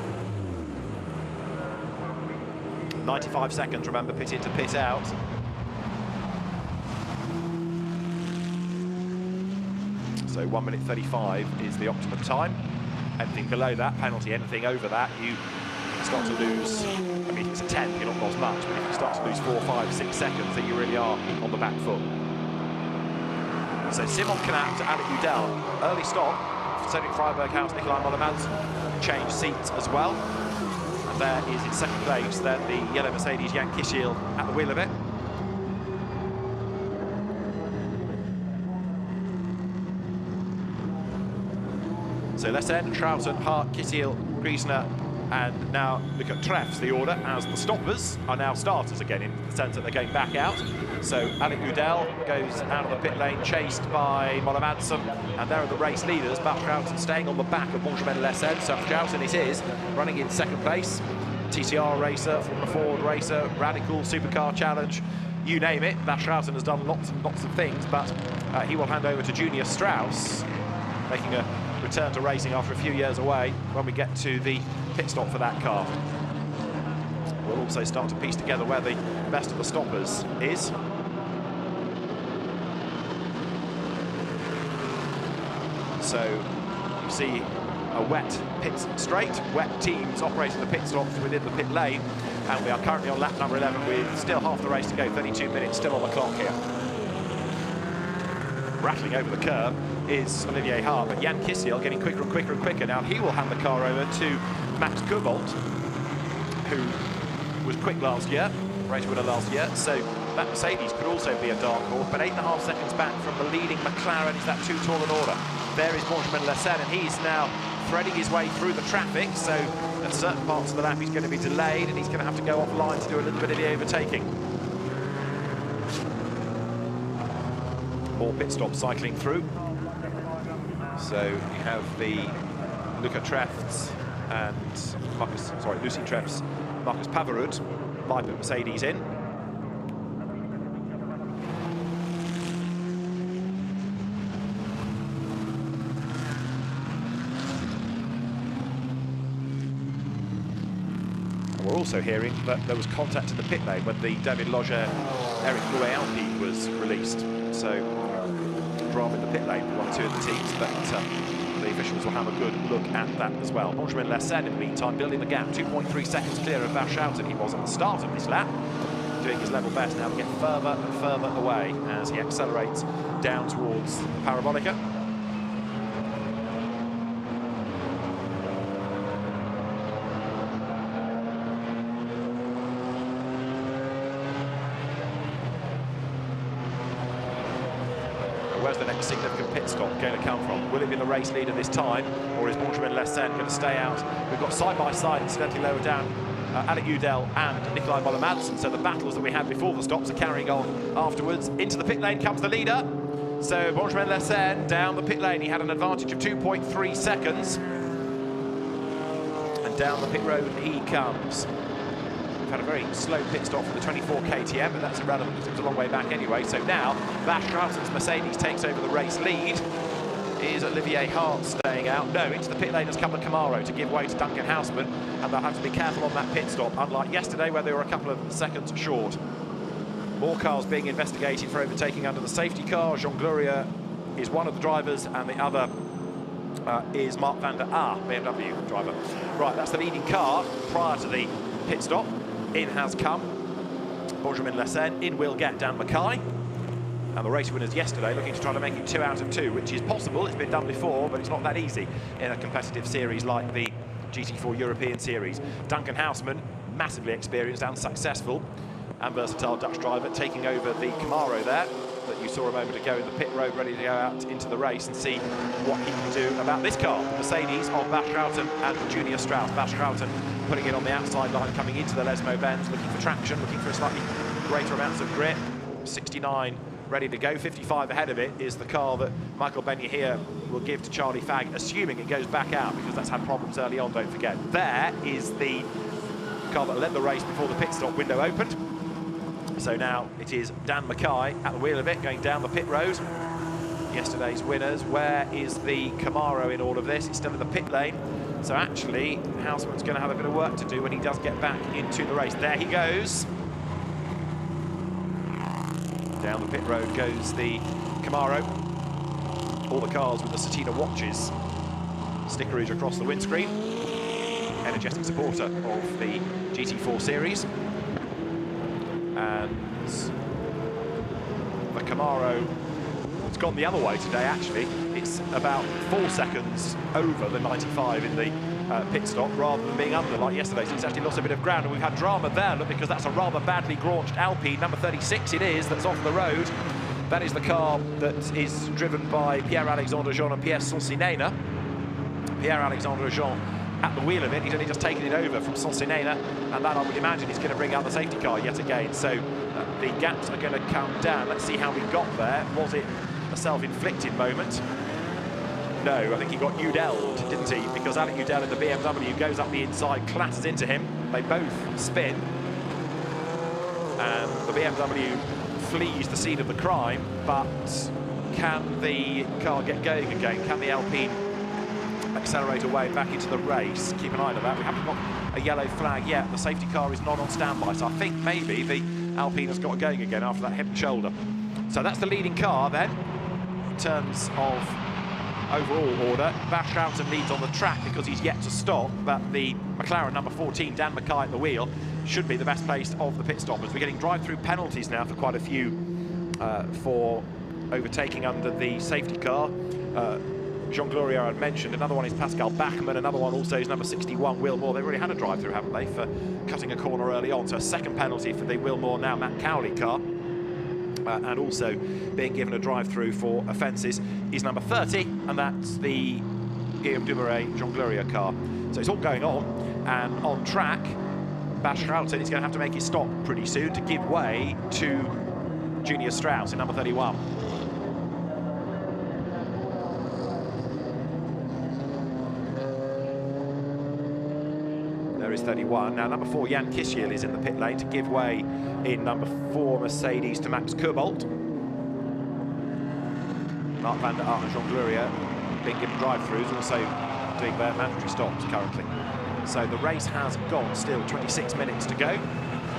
Speaker 1: 95 seconds, remember, pit in to pit out. So 1 minute 35 is the optimum time. Anything below that, penalty, anything over that, you start to lose. I mean, it's a 10, you're not lost much, but if you start to lose 4, 5, 6 seconds, then you really are on the back foot. So Simon Knapp to Alec Udell. Early stop. Cedric Freiberghaus, Nikolai Mollemansson change seats as well. And there is in second place, then the yellow Mercedes Jan Kishiel at the wheel of it. So Lesen, Schouten, Hart, Kishiel, Griesner, and now look at Treffs, the order, as the stoppers are now starters again, in the sense that they're going back out. So Alec Udell goes out of the pit lane, chased by Mollemansson, and there are the race leaders, but Schouten staying on the back of Benjamin Lesen. So Schouten it is, running in second place. TCR racer, Formula Ford racer, Radical Supercar Challenge, you name it. That Schouten has done lots and lots of things, but he will hand over to Junior Strauss, making a return to racing after a few years away when we get to the pit stop for that car. We'll also start to piece together where the best of the stoppers is. So you see a wet pit straight, wet teams operating the pit stops within the pit lane, and we are currently on lap number 11 with still half the race to go, 32 minutes still on the clock here. Rattling over the curb is Olivier Hart, but Jan Kishiel getting quicker and quicker and quicker. Now he will hand the car over to Max Kobold, who was quick last year, race winner last year, so that Mercedes could also be a dark horse, but 8.5 seconds back from the leading McLaren. Is that too tall an order? There is Benjamin Lesen, and he's now threading his way through the traffic, so at certain parts of the lap he's going to be delayed, and he's going to have to go offline to do a little bit of the overtaking. More pit stops cycling through. So you have the Luca Treffs and Lucy Treffs, Marcus Pavarud, Viper Mercedes in. And we're also hearing that there was contact in the pit lane when the David Loger Eric Louis Alpine was released. So drama in the pit lane for one or two of the teams, but the officials will have a good look at that as well. Benjamin Lesen, in the meantime, building the gap, 2.3 seconds clear of Schouten. He was at the start of this lap, doing his level best now to get further and further away as he accelerates down towards the parabolica. Where's the next significant pit stop going to come from? Will it be the race leader this time, or is Benjamin Lesen going to stay out? We've got side-by-side, incidentally lower down, Alec Udell and Nikolai Moller-Madsen. So the battles that we had before the stops are carrying on afterwards. Into the pit lane comes the leader. So Benjamin Lessène down the pit lane. He had an advantage of 2.3 seconds. And down the pit road he comes. We've had a very slow pit stop for the 24 KTM, but that's irrelevant because it was a long way back anyway. So now, Bas Schouten's Mercedes takes over the race lead. Is Olivier Hart staying out? No, into the pit lane has come the Camaro to give way to Duncan Houseman, and they'll have to be careful on that pit stop, unlike yesterday where they were a couple of seconds short. More cars being investigated for overtaking under the safety car. Jean Gloria is one of the drivers, and the other is Mark van der Aar, BMW driver. Right, that's the leading car prior to the pit stop. In has come Benjamin Lessène, in will get Dan Mackay. And the race winners yesterday looking to try to make it 2 out of 2, which is possible. It's been done before, but it's not that easy in a competitive series like the GT4 European Series. Duncan Houseman, massively experienced and successful and versatile Dutch driver, taking over the Camaro there that you saw a moment ago in the pit road, ready to go out into the race and see what he can do about this car. The Mercedes of Bas Schouten and Junior Strauss. Bas Schouten putting it on the outside line, coming into the Lesmo Benz, looking for traction, looking for a slightly greater amounts of grip. 69 ready to go. 55 ahead of it is the car that Michael Ben-Yahia will give to Charlie Fagg, assuming it goes back out, because that's had problems early on, don't forget. There is the car that led the race before the pit stop window opened. So now it is Dan Mackay at the wheel of it, going down the pit road. Yesterday's winners. Where is the Camaro in all of this? It's still in the pit lane. So actually, Houseman's going to have a bit of work to do when he does get back into the race. There he goes. Down the pit road goes the Camaro. All the cars with the Satina watches stickerage across the windscreen. Energetic supporter of the GT4 series. And the Camaro has gone the other way today, actually. It's about 4 seconds over the 95 in the pit stop, rather than being under like yesterday. So it's actually lost a bit of ground, and we've had drama there, look, because that's a rather badly graunched Alpine, number 36 it is, that's off the road. That is the car that is driven by Pierre-Alexandre Jean and Pierre Sonsinena. Pierre-Alexandre Jean at the wheel of it. He's only just taken it over from Sonsinena, and that, I would imagine, is going to bring out the safety car yet again. So the gaps are going to come down. Let's see how we got there. Was it a self-inflicted moment? No, I think he got Udelled, didn't he? Because Alec Udell in the BMW goes up the inside, clatters into him. They both spin, and the BMW flees the scene of the crime. But can the car get going again? Can the Alpine accelerate away back into the race? Keep an eye on that. We haven't got a yellow flag yet. The safety car is not on standby, so I think maybe the Alpine has got it going again after that head and shoulder. So that's the leading car then, in terms of overall order. Bas Schouten leads on the track because he's yet to stop, but the McLaren number 14, Dan Mackay at the wheel, should be the best placed of the pit stoppers. We're getting drive-through penalties now for quite a few for overtaking under the safety car. Jean Gloria I had mentioned, another one is Pascal Bachmann, another one also is number 61, Will Moore. They've already had a drive-through, haven't they, for cutting a corner early on, so a second penalty for the Will Moore, now Matt Cowley car. And also being given a drive-through for offences is number 30, and that's the Guillaume Dumouriez Jean Gloria car. So it's all going on, and on track, Bas Schouten is going to have to make his stop pretty soon to give way to Junior Strauss in number 31. There is 31. Now, number 4, Jan Kishiel, is in the pit lane to give way in number 4 Mercedes to Max Kobold. Mark van der Aert and Jean Gloria being given drive-throughs, also doing their mandatory stops currently. So the race has gone, still 26 minutes to go.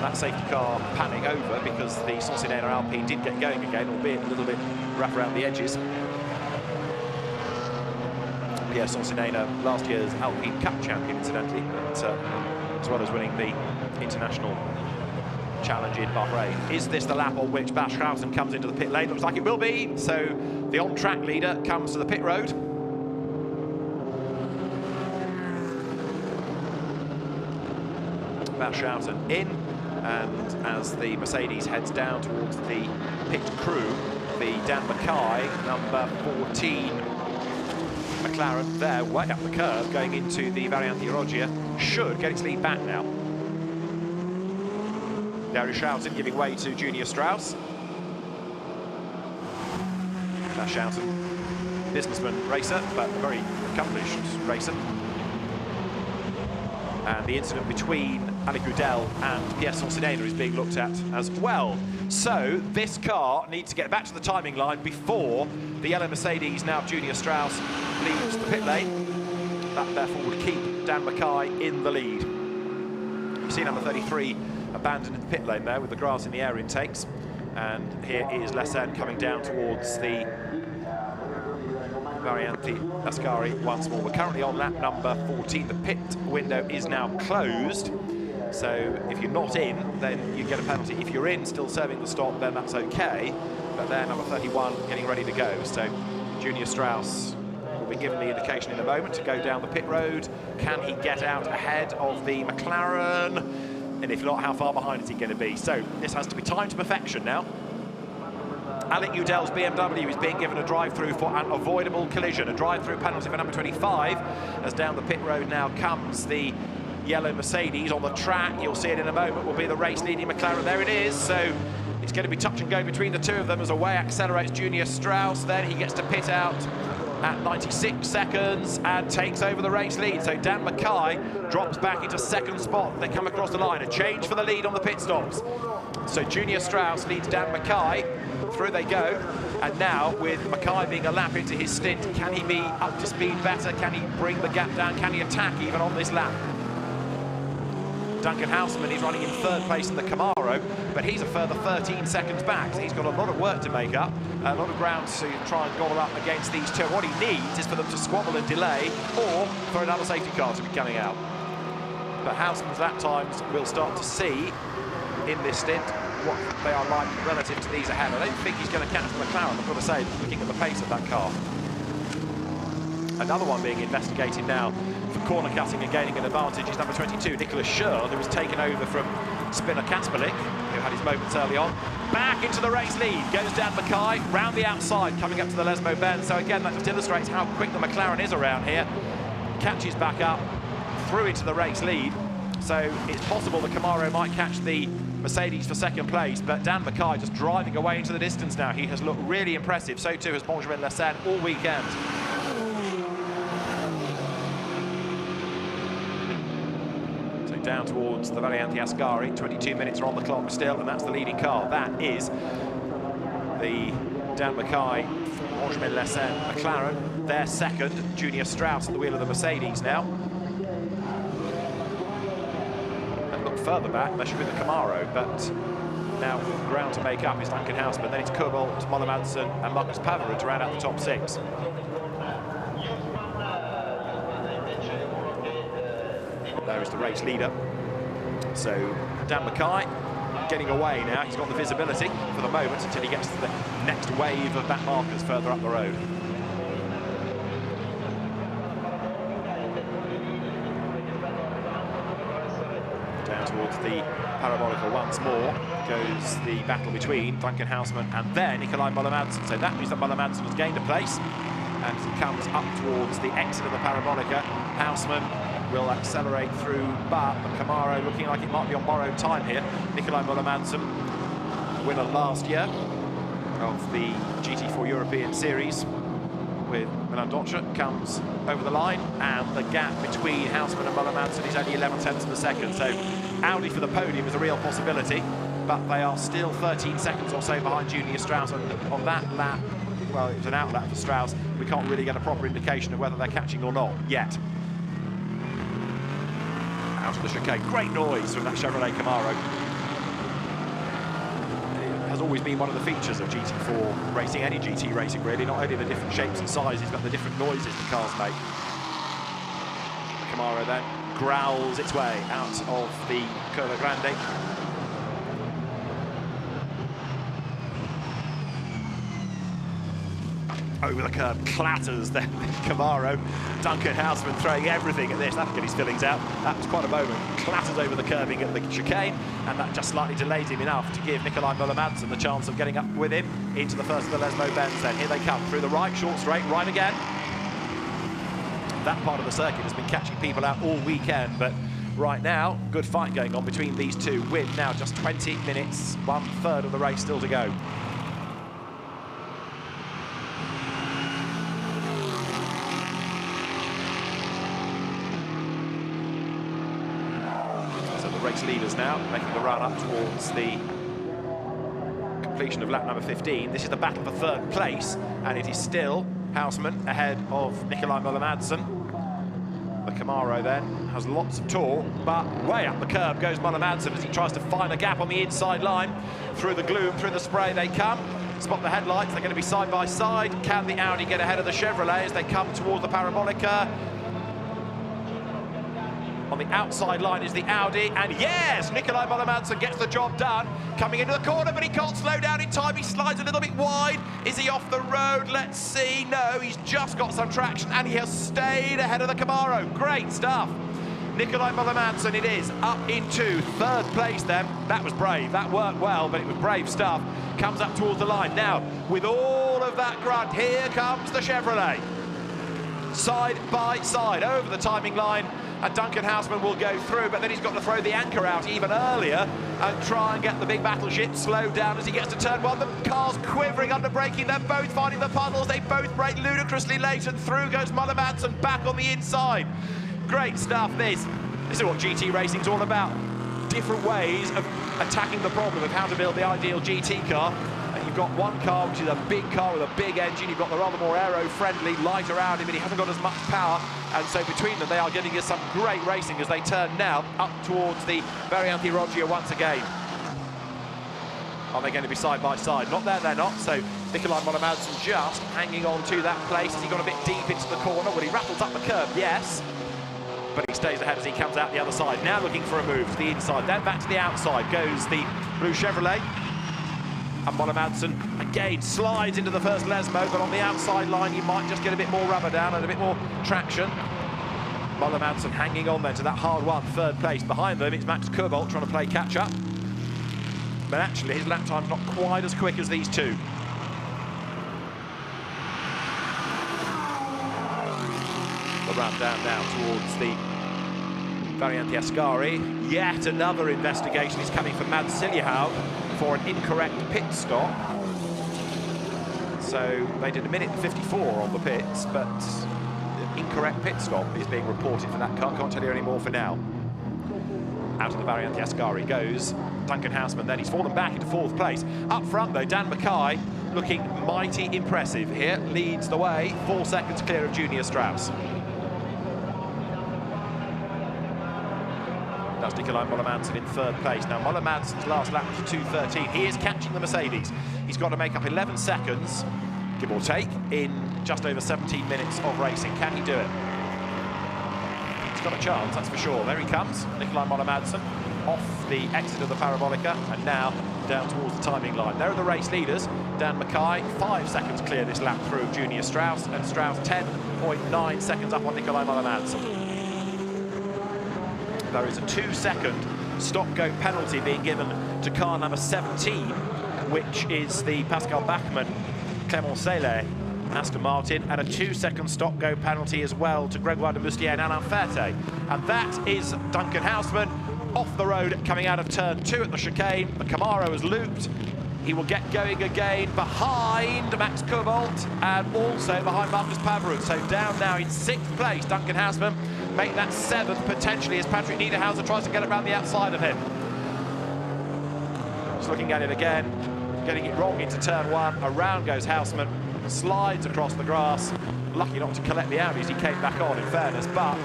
Speaker 1: That safety car panning over because the Sonsinena Alpine did get going again, albeit a little bit rough around the edges. Pierre Sonsinena, last year's Alpine Cup champion, incidentally, but, as well as winning the International Challenge in Bahrain. Is this the lap on which Bas Schouten comes into the pit lane? Looks like it will be. So the on-track leader comes to the pit road. Bas Schouten in, and as the Mercedes heads down towards the pit crew, the Dan Mackay, number 14, McLaren there, way up the curve, going into the Variante Rogia, should get its lead back now. There is Schouten giving way to Junior Strauss. Schouten, businessman racer, but a very accomplished racer. And the incident between Alec Udell and Pierre Sonsinena is being looked at as well. So this car needs to get back to the timing line before the yellow Mercedes, now Junior Strauss, leaves the pit lane. That therefore would keep Dan Mackay in the lead. You see number 33 abandoned in the pit lane there with the grass in the air intakes. And here is Lesen coming down towards the Variante Ascari once more. We're currently on lap number 14. The pit window is now closed. So if you're not in, then you get a penalty. If you're in, still serving the stop, then that's okay. But there, number 31 getting ready to go. So Junior Strauss will be given the indication in a moment to go down the pit road. Can he get out ahead of the McLaren? And if not, how far behind is he going to be? So this has to be timed to perfection now. Alec Udell's BMW is being given a drive-through for an avoidable collision. A drive-through penalty for number 25. As down the pit road now comes the yellow Mercedes on the track. You'll see it in a moment, will be the race-leading McLaren. There it is. So it's going to be touch and go between the two of them as away accelerates Junior Strauss. Then he gets to pit out at 96 seconds and takes over the race lead. So Dan Mackay drops back into second spot. They come across the line. A change for the lead on the pit stops. So Junior Strauss leads Dan Mackay. Through they go. And now, with Mackay being a lap into his stint, can he be up to speed better? Can he bring the gap down? Can he attack even on this lap? Duncan Houseman is running in third place in the Camaro, but he's a further 13 seconds back. So he's got a lot of work to make up, a lot of ground to try and gobble up against these two. What he needs is for them to squabble and delay, or for another safety car to be coming out. But Houseman's lap times we'll start to see in this stint what they are like relative to these ahead. I don't think he's going to catch the McLaren, I've got to say, looking at the pace of that car. Another one being investigated now for corner cutting and gaining an advantage is number 22, Nicholas Schurl, who was taken over from Spinner Kasperlik, who had his moments early on. Back into the race lead, goes Dan Mackay, round the outside, coming up to the Lesmo Benz. So again, that just illustrates how quick the McLaren is around here. Catches back up, through into the race lead. So it's possible the Camaro might catch the Mercedes for second place, but Dan Mackay just driving away into the distance now. He has looked really impressive. So too has Benjamin Lesen all weekend. So down towards the Variante Ascari. 22 minutes are on the clock still, and that's the leading car. That is the Dan Mackay, Benjamin Lesen McLaren. Their second, Junior Strauss at the wheel of the Mercedes now. Further back, there should be the Camaro, but now ground to make up is Duncan Houseman. Then it's Kobold, Moller Madsen and Marcus Pavara to round out the top six. There is the race leader. So Dan Mackay getting away now. He's got the visibility for the moment until he gets to the next wave of back markers further up the road. Towards the parabolica once more goes the battle between Duncan Houseman and then Nikolai Muller-Madsen. So that means that Muller-Madsen has gained a place, and as he comes up towards the exit of the parabolica, Houseman will accelerate through, but the Camaro looking like it might be on borrowed time here. Nikolai Muller-Madsen, winner last year of the GT4 European Series with Milan Dotra, comes over the line, and the gap between Houseman and Muller-Madsen is only 11 tenths of a second. So Audi for the podium is a real possibility, but they are still 13 seconds or so behind Junior Strauss. And on that lap, well, it was an out lap for Strauss. We can't really get a proper indication of whether they're catching or not yet. Out of the chicane, great noise from that Chevrolet Camaro. It has always been one of the features of GT4 racing, any GT racing really, not only the different shapes and sizes, but the different noises the cars make. The Camaro then growls its way out of the Curva Grande. Over the curb, clatters the Camaro. Duncan Houseman throwing everything at this. That'll get his feelings out. That was quite a moment. Clatters over the curbing at the chicane, and that just slightly delays him enough to give Nikolai Muller-Madsen the chance of getting up with him into the first of the Lesmo Benz. Then here they come through the right, short straight, right again. That part of the circuit has been catching people out all weekend, but right now. Good fight going on between these two with now just 20 minutes, 1/3 of the race still to go. So the race leaders now making the run up towards the completion of lap number 15. This is the battle for 3rd place, and it is still Houseman ahead of Nikolai Müller-Madsen. The Camaro then has lots of torque, but way up the curb goes Müller-Madsen as he tries to find a gap on the inside line. Through the gloom, through the spray they come. Spot the headlights, they're going to be side by side. Can the Audi get ahead of the Chevrolet as they come towards the Parabolica? On the outside line is the Audi, and yes, Nikolai Müller-Madsen gets the job done. Coming into the corner, but he can't slow down in time. He slides a little bit wide. Is he off the road? Let's see. No, he's just got some traction, and he has stayed ahead of the Camaro. Great stuff. Nikolai Müller-Madsen, it is, up into 3rd place then. That was brave. That worked well, but it was brave stuff. Comes up towards the line. Now, with all of that grunt, here comes the Chevrolet. Side by side, over the timing line. And Duncan Houseman will go through, but then he's got to throw the anchor out even earlier and try and get the big battleship slowed down as he gets to turn 1. The car's quivering under braking. They're both finding the puddles. They both brake ludicrously late, and through goes Müller-Madsen back on the inside. Great stuff, this. This is what GT racing's all about. Different ways of attacking the problem of how to build the ideal GT car. And you've got one car, which is a big car with a big engine. You've got the rather more aero-friendly, light around him, and he hasn't got as much power. And so between them, they are getting us some great racing as they turn now up towards the Variante Roggia once again. Are they going to be side by side? Not there, they're not. So Nikolai Müller-Madsen just hanging on to that place. Has he gone a bit deep into the corner? Well, he rattles up the curb, yes. But he stays ahead as he comes out the other side. Now looking for a move to the inside, then back to the outside goes the blue Chevrolet. And Müller-Madsen again slides into the first Lesmo, but on the outside line he might just get a bit more rubber down and a bit more traction. Müller-Madsen hanging on then to that hard one, 3rd place. Behind them it's Max Kobold trying to play catch up, but actually his lap time's not quite as quick as these two. The run down now towards the Variante Ascari. Yet another investigation is coming from Mads Siljehaug for an incorrect pit stop. So they did 1:54 on the pits, but incorrect pit stop is being reported for that car. Can't tell you any more for now. Out of the Variante Ascari goes Duncan Houseman, then he's fallen back into 4th place. Up front though, Dan Mackay looking mighty impressive here, leads the way, 4 seconds clear of Junior Strauss. That's Nikolai Müller-Madsen in 3rd place. Now Müller-Madsen's last lap was 2:13. He is catching the Mercedes. He's got to make up 11 seconds, give or take, in just over 17 minutes of racing. Can he do it? He's got a chance, that's for sure. There he comes, Nikolai Müller-Madsen, off the exit of the Parabolica, and now down towards the timing line. There are the race leaders. Dan Mackay, 5 seconds clear this lap through Junior Strauss, and Strauss 10.9 seconds up on Nikolai Müller-Madsen. There is a 2-second stop-go penalty being given to car number 17, which is the Pascal Bachmann Clément Sélé Aston Martin, and a 2-second stop-go penalty as well to Grégoire de Moustier and Alain Ferté. And that is Duncan Houseman off the road coming out of turn 2 at the chicane. The Camaro is looped. He will get going again behind Max Kobold and also behind Marcus Paverud. So down now in 6th place, Duncan Houseman. Make that 7th potentially as Patrick Niederhauser tries to get around the outside of him. Just looking at it again, getting it wrong into turn 1. Around goes Houseman, slides across the grass. Lucky not to collect the Audi as he came back on, in fairness, but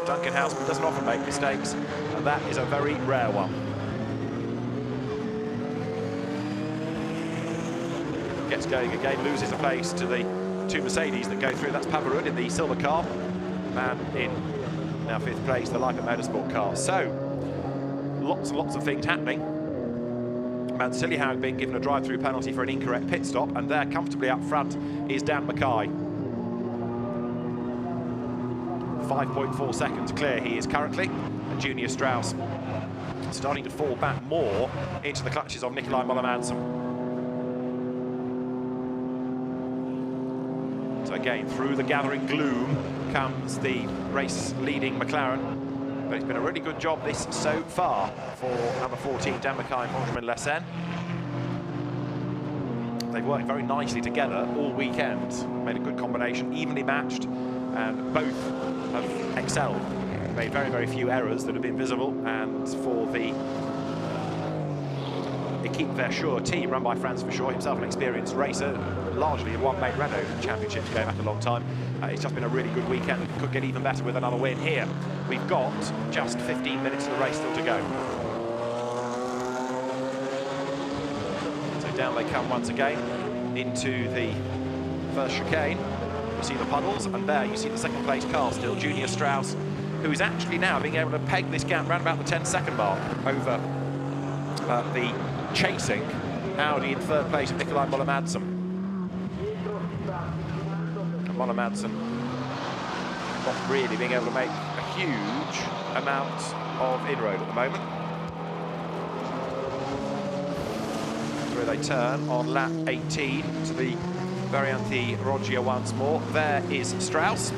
Speaker 1: Duncan Houseman doesn't often make mistakes, and that is a very rare one. Gets going again, loses a place to the 2 Mercedes that go through. That's Paverud in the silver car. Man in now 5th place, the Leica Motorsport car. So, lots and lots of things happening. Mads Siljehaug being given a drive-through penalty for an incorrect pit stop, and there comfortably up front is Dan Mackay. 5.4 seconds clear he is currently, and Junior Strauss starting to fall back more into the clutches of Nikolai Müller-Madsen. So again, through the gathering gloom comes the race-leading McLaren. but it's been a really good job this so far for number 14, Blancpain GT World. They've worked very nicely together all weekend, made a good combination, evenly matched, and both have excelled. Made very, very few errors that have been visible, and for the Equipe Verschure team, run by Franz Verschure, himself an experienced racer, largely a one-mate Renault championships going back a long time. It's just been a really good weekend. Could get even better with another win here. We've got just 15 minutes of the race still to go. So down they come once again into the first chicane. You see the puddles, and there you see the second place car still, Junior Strauss, who is actually now being able to peg this gap around about the 10-second mark over the chasing Audi in third place of Nikolai Müller-Madsen. Müller-Madsen not really being able to make a huge amount of inroad at the moment. That's where they turn on lap 18 to the Variante Roggia once more. There is Strauss.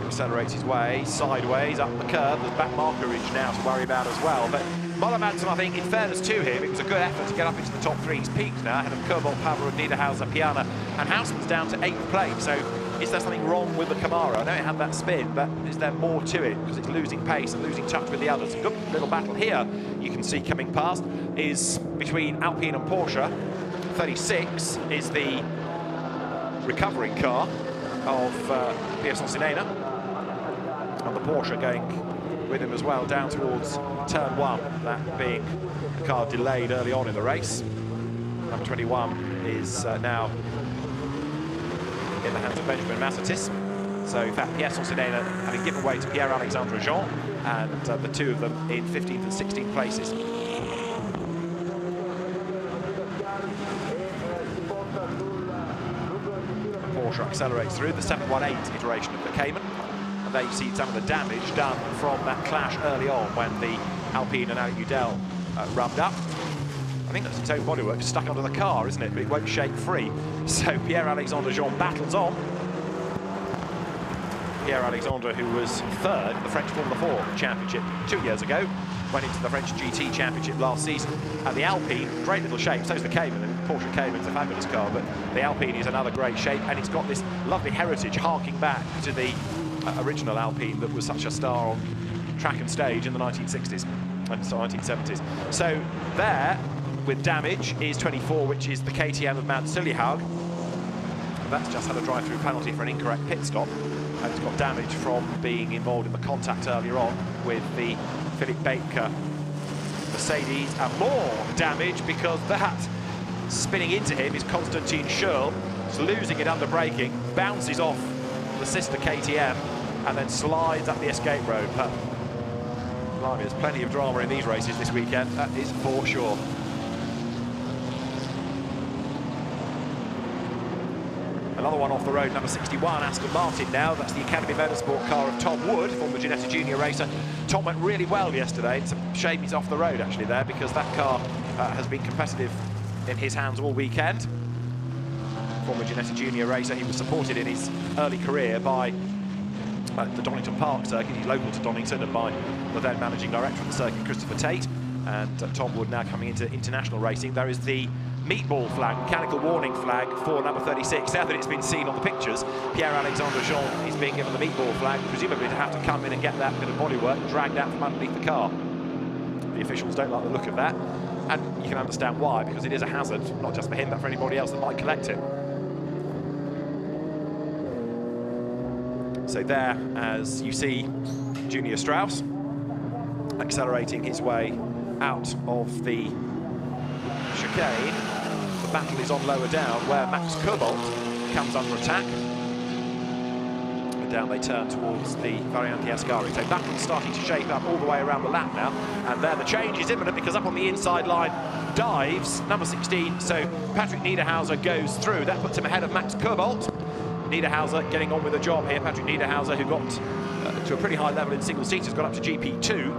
Speaker 1: He accelerates his way sideways up the curve. There's back marker ridge now to worry about as well. But Müller-Madsen, I think, in fairness to him, it was a good effort to get up into the top three. He's peaked now, ahead of Kobold, Paver, Niederhauser, Piana, and Hausman's down to 8th place. So is there something wrong with the Camaro? I know it had that spin, but is there more to it? Because it's losing pace and losing touch with the others. A good little battle here, you can see coming past, is between Alpine and Porsche. 36 is the recovering car of Pierre Sonsinena, and the Porsche going with him as well down towards turn 1, that being the car delayed early on in the race. Number 21 is now in the hands of Benjamin Massetis. So in fact, Pierre Sonsinena having given way to Pierre-Alexandre Jean, and the two of them in 15th and 16th places. Porsche accelerates through the 718 iteration of the Cayman. And there you see some of the damage done from that clash early on when the Alpine and Alec Udell rubbed up. I think that's its own bodywork stuck onto the car, isn't it? But it won't shake free. So Pierre-Alexandre Jean battles on. Pierre-Alexandre, who was third in the French Formula 4 Championship 2 years ago, went into the French GT Championship last season. And the Alpine, great little shape, so's the Cayman, and Porsche Cayman's a fabulous car, but the Alpine is another great shape, and it's got this lovely heritage harking back to the original Alpine that was such a star on track and stage in the 1960s and 1970s. So there, with damage, is 24, which is the KTM of Mads Sullyhaug. That's just had a drive-through penalty for an incorrect pit stop, and it's got damage from being involved in the contact earlier on with the Philip Baker Mercedes, and more damage because that spinning into him is Konstantin Schürrle. He's losing it under braking, bounces off the sister KTM, and then slides up the escape road. But blimey, there's plenty of drama in these races this weekend, that is for sure. Another one off the road, number 61, Aston Martin now. That's the Academy Motorsport car of Tom Wood, former Ginetta Junior racer. Tom went really well yesterday. It's a shame he's off the road actually there, because that car has been competitive in his hands all weekend. Former Ginetta Junior racer, he was supported in his early career by the Donington Park circuit. He's local to Donington, and by the then managing director of the circuit, Christopher Tate. And Tom Wood now coming into international racing. There is the meatball flag, mechanical warning flag for number 36. Now that it's been seen on the pictures, Pierre-Alexandre Jean is being given the meatball flag, presumably to have to come in and get that bit of bodywork dragged out from underneath the car. The officials don't like the look of that, and you can understand why, because it is a hazard, not just for him, but for anybody else that might collect it. So there, as you see, Junior Strauss accelerating his way out of the chicane. The battle is on lower down, where Max Kobold comes under attack. And down they turn towards the Variante Ascari. So battle's starting to shape up all the way around the lap now. And there the change is imminent, because up on the inside line dives number 16. So Patrick Niederhauser goes through. That puts him ahead of Max Kobold. Niederhauser getting on with the job here. Patrick Niederhauser, who got to a pretty high level in single seats, has got up to GP2.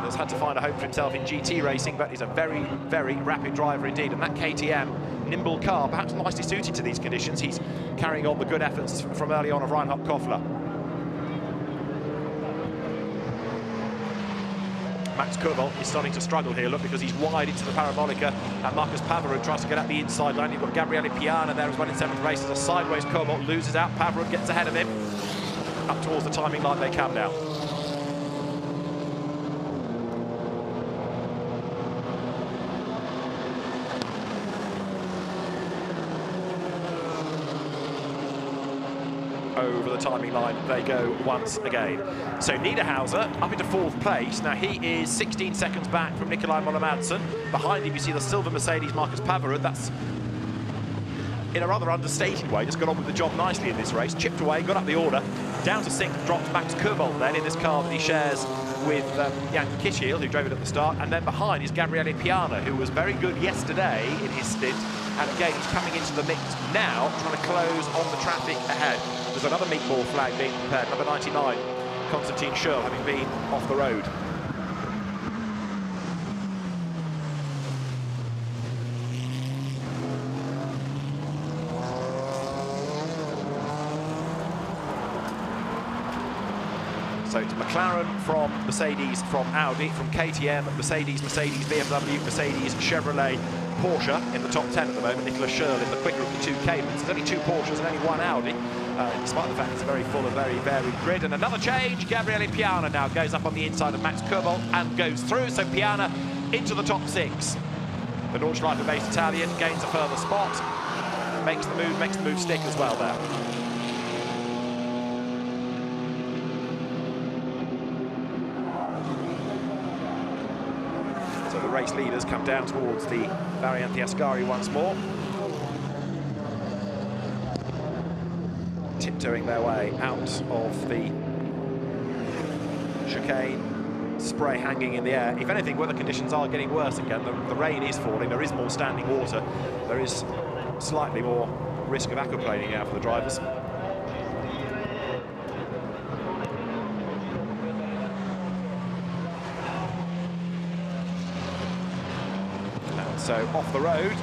Speaker 1: Has had to find a home for himself in GT racing, but he's a very, very rapid driver indeed. And that KTM nimble car, perhaps nicely suited to these conditions. He's carrying on the good efforts from early on of Reinhard Koffler. Max Kurbel is starting to struggle here, look, because he's wide into the Parabolica, and Marcus Pavarud tries to get at the inside line. You've got Gabriele Piana there as well in 7th race. As a sideways Kurbel loses out, Pavarud gets ahead of him. Up towards the timing line they come now. Over the timing line they go once again. So Niederhauser up into 4th place. Now he is 16 seconds back from Nikolai Moller-Madsen. Behind him you see the silver Mercedes Marcus Pavarud. That's in a rather understated way, just got on with the job nicely in this race. Chipped away, got up the order. Down to 6th, dropped Max Kurbel then in this car that he shares with Jan Kishiel, who drove it at the start. And then behind is Gabriele Piana, who was very good yesterday in his stint. And again, he's coming into the mix now, trying to close on the traffic ahead. There's another meatball flag being prepared, number 99, Konstantin Schürl, having been off the road. So it's McLaren from Mercedes, from Audi, from KTM, Mercedes, BMW, Mercedes, Chevrolet, Porsche in the top 10 at the moment. Nicolas Schürl in the quicker of the 2 Caymans. There's only 2 Porsches and only 1 Audi, despite the fact it's a very full and very varied grid. And another change, Gabriele Piana now goes up on the inside of Max Kurbel and goes through. So Piana into the top 6. The Nordschleife-based Italian gains a further spot, makes the move stick as well there. So the race leaders come down towards the Variante Ascari once more, tiptoeing their way out of the chicane, spray hanging in the air. If anything, weather conditions are getting worse again. The rain is falling, there is more standing water, there is slightly more risk of aquaplaning now for the drivers. So off the road,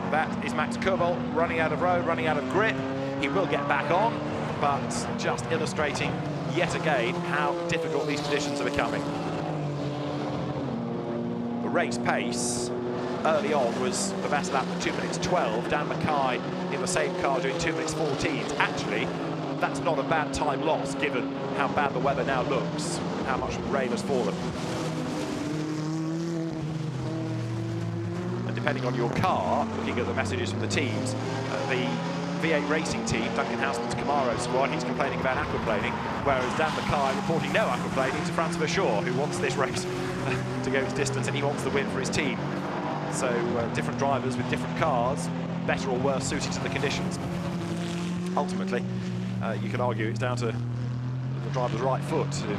Speaker 1: that is Max Kurbel running out of road, running out of grip. He will get back on, but just illustrating yet again how difficult these conditions are becoming. The race pace early on was the best lap at 2 minutes 12. Dan Mackay in the same car doing 2 minutes 14. Actually, that's not a bad time loss given how bad the weather now looks, how much rain has fallen. Depending on your car, looking at the messages from the teams, the V8 racing team, Duncan Houseman's Camaro squad, he's complaining about aquaplaning, whereas Dan Mackay reporting no aquaplaning to Francois Shaw, who wants this race to go his distance and he wants the win for his team. So different drivers with different cars, better or worse suited to the conditions. Ultimately, you could argue it's down to the driver's right foot to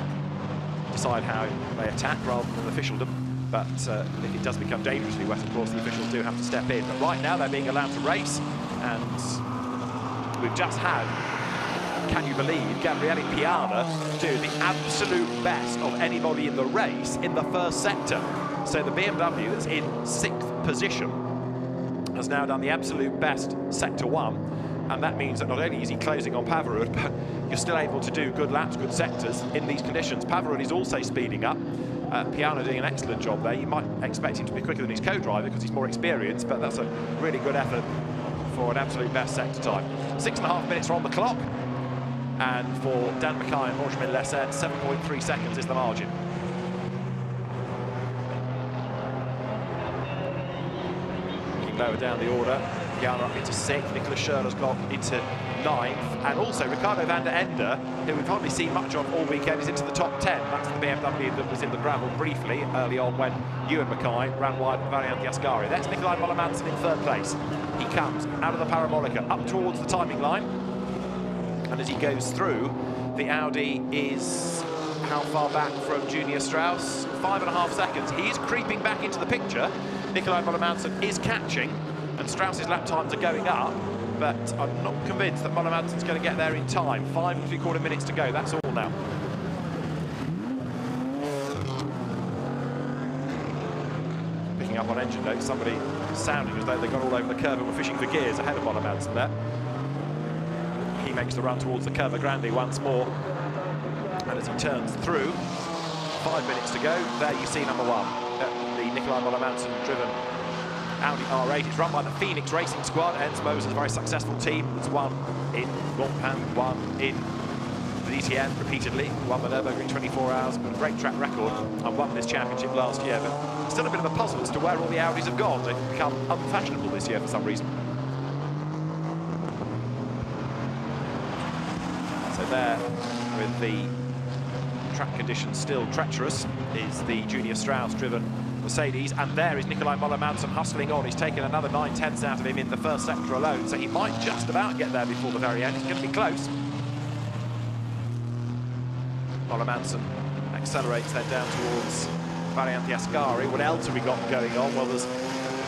Speaker 1: decide how they attack rather than officialdom. But if it does become dangerously wet, of course, the officials do have to step in. But right now, they're being allowed to race, and we've just had, can you believe, Gabriele Piana do the absolute best of anybody in the race in the first sector. So the BMW that's in 6th position has now done the absolute best sector 1, and that means that not only is he closing on Pavarud, but you're still able to do good laps, good sectors in these conditions. Pavarud is also speeding up. Piana doing an excellent job there. You might expect him to be quicker than his co-driver because he's more experienced, but that's a really good effort for an absolute best sector time. 6.5 minutes are on the clock, and for Dan Mackay and Benjamin Lesset, 7.3 seconds is the margin. Looking lower down the order, Piana up into 6th, Nicolas Schürl has got into 9th, and also Ricardo van der Ende, who we've hardly seen much of all weekend, is into the top 10. That's the BMW that was in the gravel briefly early on when Ewan Mackay ran wide at Variante Ascari. That's Nikolai Moller-Madsen in 3rd place. He comes out of the Parabolica up towards the timing line, and as he goes through, the Audi is how far back from Junior Strauss? 5.5 seconds. He is creeping back into the picture. Nikolai Moller-Madsen is catching, and Strauss's lap times are going up, but I'm not convinced that Moller-Madsen's going to get there in time. 5 3/4 minutes to go, that's all now. Picking up on engine notes, somebody sounding as though they got all over the curve and were fishing for gears ahead of Moller-Madsen there. He makes the run towards the Curva Grande once more, and as he turns through, 5 minutes to go. There you see number 1, the Nikolai Moller-Manson driven Audi R8. It's run by the Phoenix Racing Squad. Ends Moses, a very successful team. It's won in Blancpain, won in DTM repeatedly, won the Nürburgring 24 hours, but a great track record, and won this championship last year. But still a bit of a puzzle as to where all the Audis have gone. They've become unfashionable this year for some reason. So there, with the track conditions still treacherous, is the Junior Strauss-driven Mercedes, and there is Nikolai Moller-Manson hustling on. He's taken another 9/10ths out of him in the first sector alone, so he might just about get there before the very end. It's going to be close. Moller-Manson accelerates then down towards Variante Ascari. What else have we got going on? Well, there's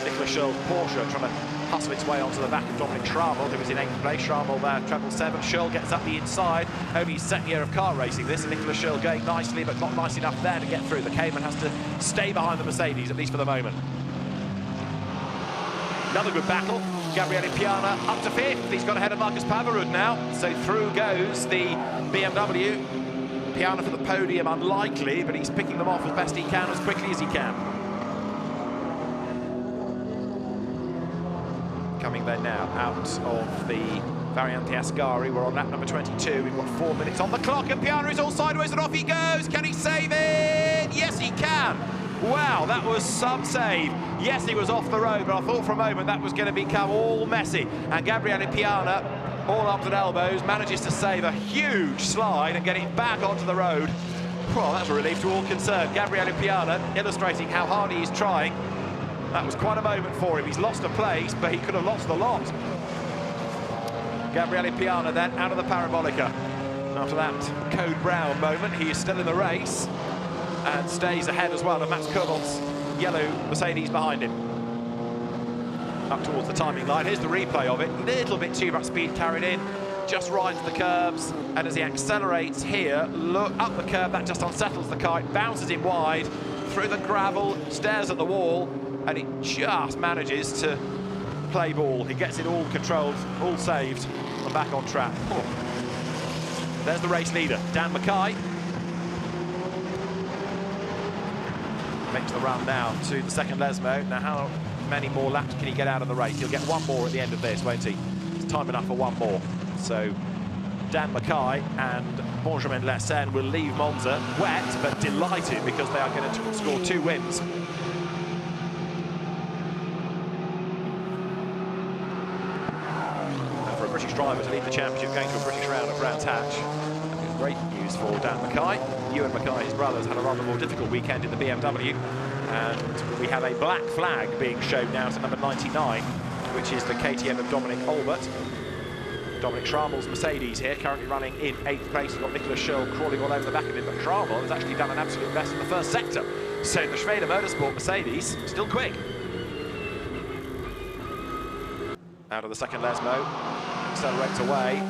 Speaker 1: Nicolas Schurl's Porsche trying to hustle its way onto the back of Dominic Schrammel, who is in 8th place. Schrammel there, treble 7. Schurl gets up the inside. Only his second year of car racing this, and Nicolas Schurl going nicely, but not nice enough there to get through. The Cayman has to stay behind the Mercedes, at least for the moment. Another good battle. Gabriele Piana up to 5th. He's got ahead of Marcus Pavarud now. So through goes the BMW. Piana for the podium, unlikely, but he's picking them off as best he can, as quickly as he can. Coming there now out of the Variante Ascari. We're on lap number 22. We've got 4 minutes on the clock, and Piana is all sideways, and off he goes. Can he save it? Yes, he can. Wow, that was some save. Yes, he was off the road, but I thought for a moment that was going to become all messy. And Gabriele Piana, all arms and elbows, manages to save a huge slide and get it back onto the road. Well, that's a relief to all concerned. Gabriele Piana illustrating how hard he is trying. That was quite a moment for him. He's lost a place, but he could have lost a lot. Gabriele Piana then out of the Parabolica. After that Code Brown moment, he is still in the race and stays ahead as well of Max Kobolt's yellow Mercedes behind him. Up towards the timing line. Here's the replay of it. A little bit too much speed carried in, just rides the curbs, and as he accelerates here, look up the curb, that just unsettles the car. It bounces him wide through the gravel, stares at the wall, and it just manages to play ball. He gets it all controlled, all saved, and back on track. Oh. There's the race leader, Dan Mackay. Makes the run now to the second Lesmo. Now, how many more laps can he get out of the race? He'll get one more at the end of this, won't he? It's time enough for one more. So Dan Mackay and Benjamin Lessen will leave Monza wet but delighted, because they are going to score 2 wins. And for a British driver to lead the championship going to a British round at Brands Hatch, that is great news for Dan Mackay. Ewan Mackay, his brothers, had a rather more difficult weekend in the BMW. And we have a black flag being shown now to number 99, which is the KTM of Dominic Olbert. Dominic Schrammel's Mercedes here, currently running in 8th place. We've got Nicolas Schurl crawling all over the back of him, but Schrammel has actually done an absolute best in the first sector. So the SRO Motorsports Mercedes, still quick. Out of the second Lesmo, accelerates away.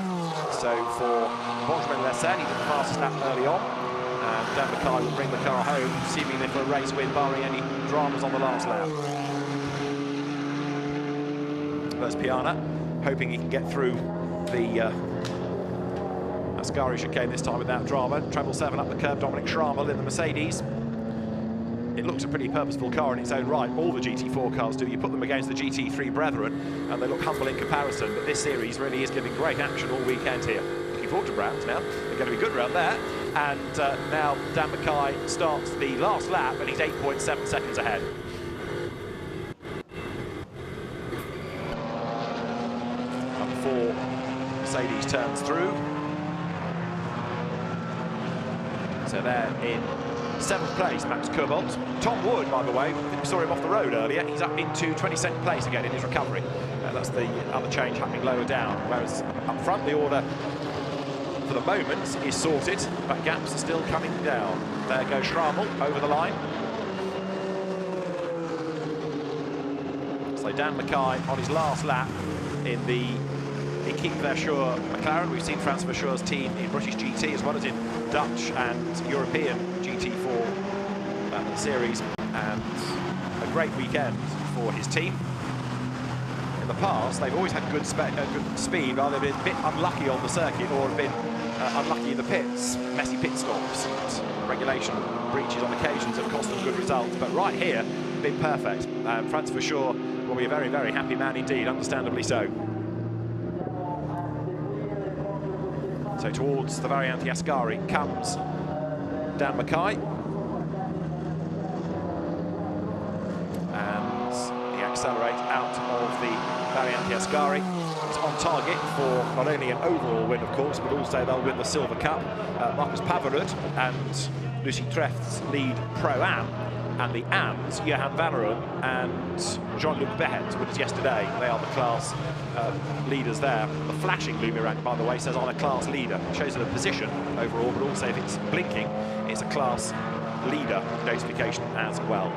Speaker 1: So for Benjamin Lessen, he did the fastest lap early on. And Dan Mackay will bring the car home, seemingly for a race win, barring any dramas on the last lap. There's Piana, hoping he can get through the Ascari chicane this time without drama. Treble 7 up the curb, Dominic Schrammel in the Mercedes. It looks a pretty purposeful car in its own right. All the GT4 cars do. You put them against the GT3 brethren, and they look humble in comparison. But this series really is giving great action all weekend here. Looking forward to Brands now. They're going to be good round there. And now Dan Mackay starts the last lap, and he's 8.7 seconds ahead. Number 4, Mercedes turns through. So there in 7th place, Max Kobolt. Tom Wood, by the way, we saw him off the road earlier. He's up into 22nd place again in his recovery. That's the other change happening lower down, whereas up front the order for the moment is sorted, but gaps are still coming down. There goes Schrammel over the line. So Dan Mackay on his last lap in the Equipe Verschoor McLaren. We've seen Frans Verschoor's team in British GT as well as in Dutch and European GT4 series, and a great weekend for his team. In the past, they've always had good speed, rather they've been a bit unlucky on the circuit or have been unlucky in the pits, messy pit stops. regulation breaches on occasions have cost them good results, but right here, been perfect. Franz for sure will be a very, very happy man indeed, understandably so. So towards the Variante Ascari comes Dan Mackay. And he accelerates out of the Variante Ascari. It's on target for not only an overall win, of course, but also they'll win the Silver Cup. Marcus Pavarud and Lucy Trefts lead Pro-Am, and the AMs, Johan Vanneron and Jean-Luc Behet, winners yesterday. They are the class leaders there. The flashing Lumirang, by the way, says on a class leader. It shows it a position overall, but also if it's blinking, it's a class leader notification as well.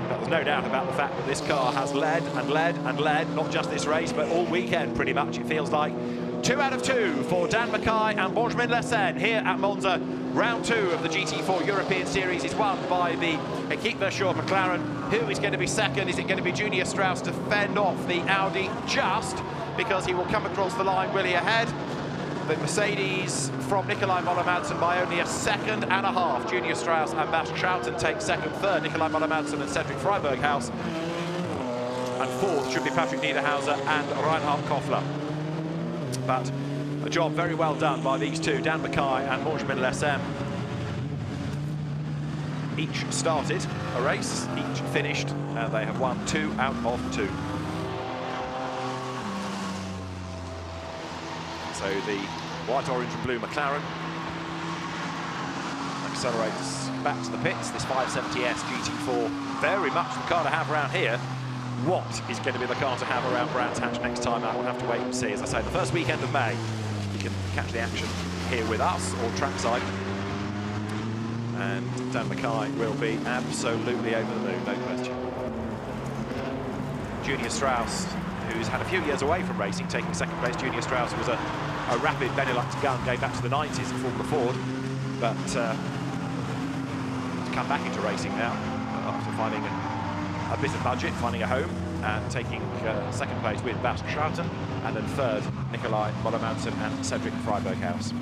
Speaker 1: But there's no doubt about the fact that this car has led and led and led, not just this race, but all weekend pretty much, it feels like. 2 out of 2 for Dan Mackay and Benjamin Lessen here at Monza. Round 2 of the GT4 European Series is won by the Equipe Verschoor McLaren. Who is going to be second? Is it going to be Junior Strauss to fend off the Audi just because he will come across the line, will he, ahead? The Mercedes from Nicolai Müller-Madsen by only a second and a half. Junior Strauss and Bas Schouten take second, third Nicolai Müller-Madsen and Cedric Freiberghaus. And fourth should be Patrick Niederhauser and Reinhard Koffler. But a job very well done by these two, Dan Mackay and Benjamin Lessen. Each started a race, each finished, and they have won 2 out of 2. So the white, orange and blue McLaren accelerates back to the pits. This 570S GT4, very much the car to have around here. What is going to be the car to have around Brands Hatch next time out? We'll have to wait and see. As I say, the first weekend of May, you can catch the action here with us or trackside. And Dan Mackay will be absolutely over the moon, no question. Junior Strauss, who's had a few years away from racing, taking second place. Junior Strauss was a rapid Benelux gun going back to the 90s in Formula Ford, but to come back into racing now after finding a bit of budget, finding a home, and taking second place with Bas Schouten, and then third Nicolai Müller-Madsen and Cedric Freiberghaus.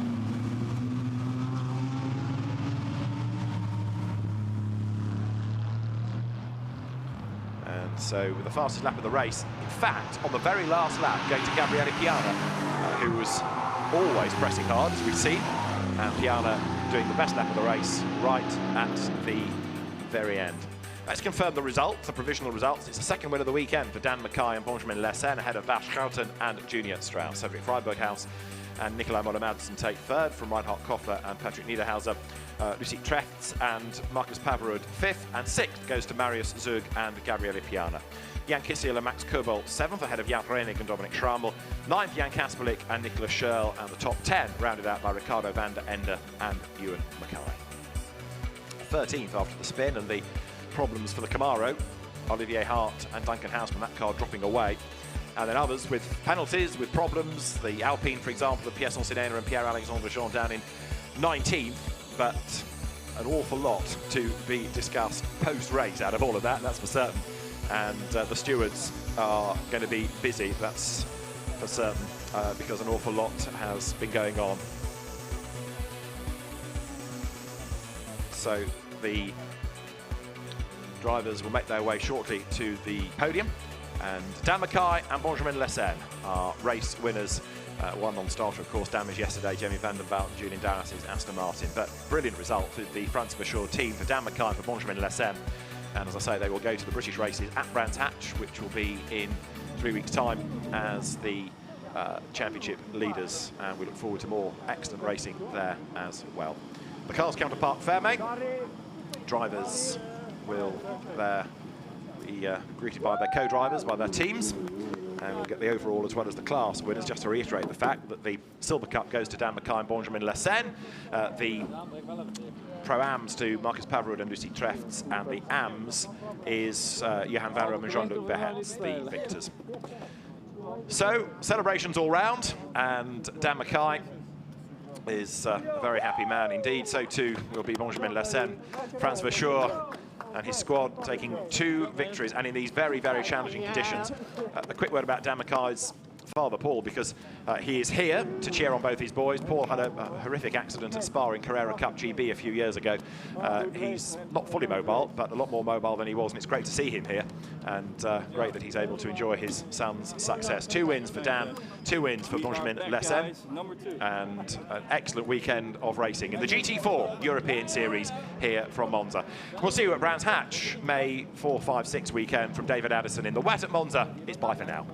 Speaker 1: And so with the fastest lap of the race, in fact, on the very last lap, going to Gabriele Piana, who was always pressing hard, as we've seen, and Piana doing the best lap of the race right at the very end. Let's confirm the results, the provisional results. It's the second win of the weekend for Dan Mackay and Benjamin Lessen, ahead of Bas Schouten and Junior Strauss. Cedric Freiberghaus and Nicolai Müller-Madsen take third from Reinhard Koffler and Patrick Niederhauser. Lucy Trefts and Marcus Pavarud fifth, and sixth goes to Marius Zug and Gabriele Piana. Jan Kissel and Max Kobold seventh, ahead of Jan Reinig and Dominic Schrammel. Ninth, Jan Kasperlik and Nicolas Scherl, and the top 10 rounded out by Ricardo van der Ende and Ewan Mackay. 13th after the spin and the problems for the Camaro, Olivier Hart and Duncan Houseman, that car dropping away. And then others with penalties, with problems. The Alpine, for example, the Pierre Sonsinena and Pierre-Alexandre Jean down in 19th, but an awful lot to be discussed post-race out of all of that, that's for certain. And the stewards are going to be busy, that's for certain, because an awful lot has been going on. So the drivers will make their way shortly to the podium, and Dan Mackay and Benjamin Lessen are race winners. One non-starter, of course, damaged yesterday, Jamie van der Belt and Julian Darras's Aston Martin, but brilliant result for the Franz Verschoor team, for Dan Mackay and for Benjamin Lessen. And as I say, they will go to the British races at Brands Hatch, which will be in 3 weeks' time as the championship leaders, and we look forward to more excellent racing there as well. The cars come to Parc Fermé. Drivers will be greeted by their co-drivers, by their teams, and we'll get the overall as well as the class winners. Just to reiterate the fact that the Silver Cup goes to Dan Mackay and Benjamin Lessen, the Pro-Ams to Marcus Pavarud and Lucy Trefts, and the AMs is Johan Vanneron and Jean-Luc Behet, the victors. So, celebrations all round, and Dan Mackay is a very happy man indeed. So too will be Benjamin Lessen. Franz Verschoor and his squad taking 2 victories, and in these very, very challenging conditions. A quick word about Dan Mackay's father Paul, because he is here to cheer on both his boys. Paul had a horrific accident at Spa in Carrera Cup GB a few years ago. He's not fully mobile, but a lot more mobile than he was, and it's great to see him here, and great that he's able to enjoy his son's success. 2 wins for Dan, 2 wins for Benjamin Lessem, and an excellent weekend of racing in the GT4 European Series here from Monza. We'll see you at Brands Hatch May 4, 5, 6 weekend from David Addison in the wet at Monza. It's bye for now.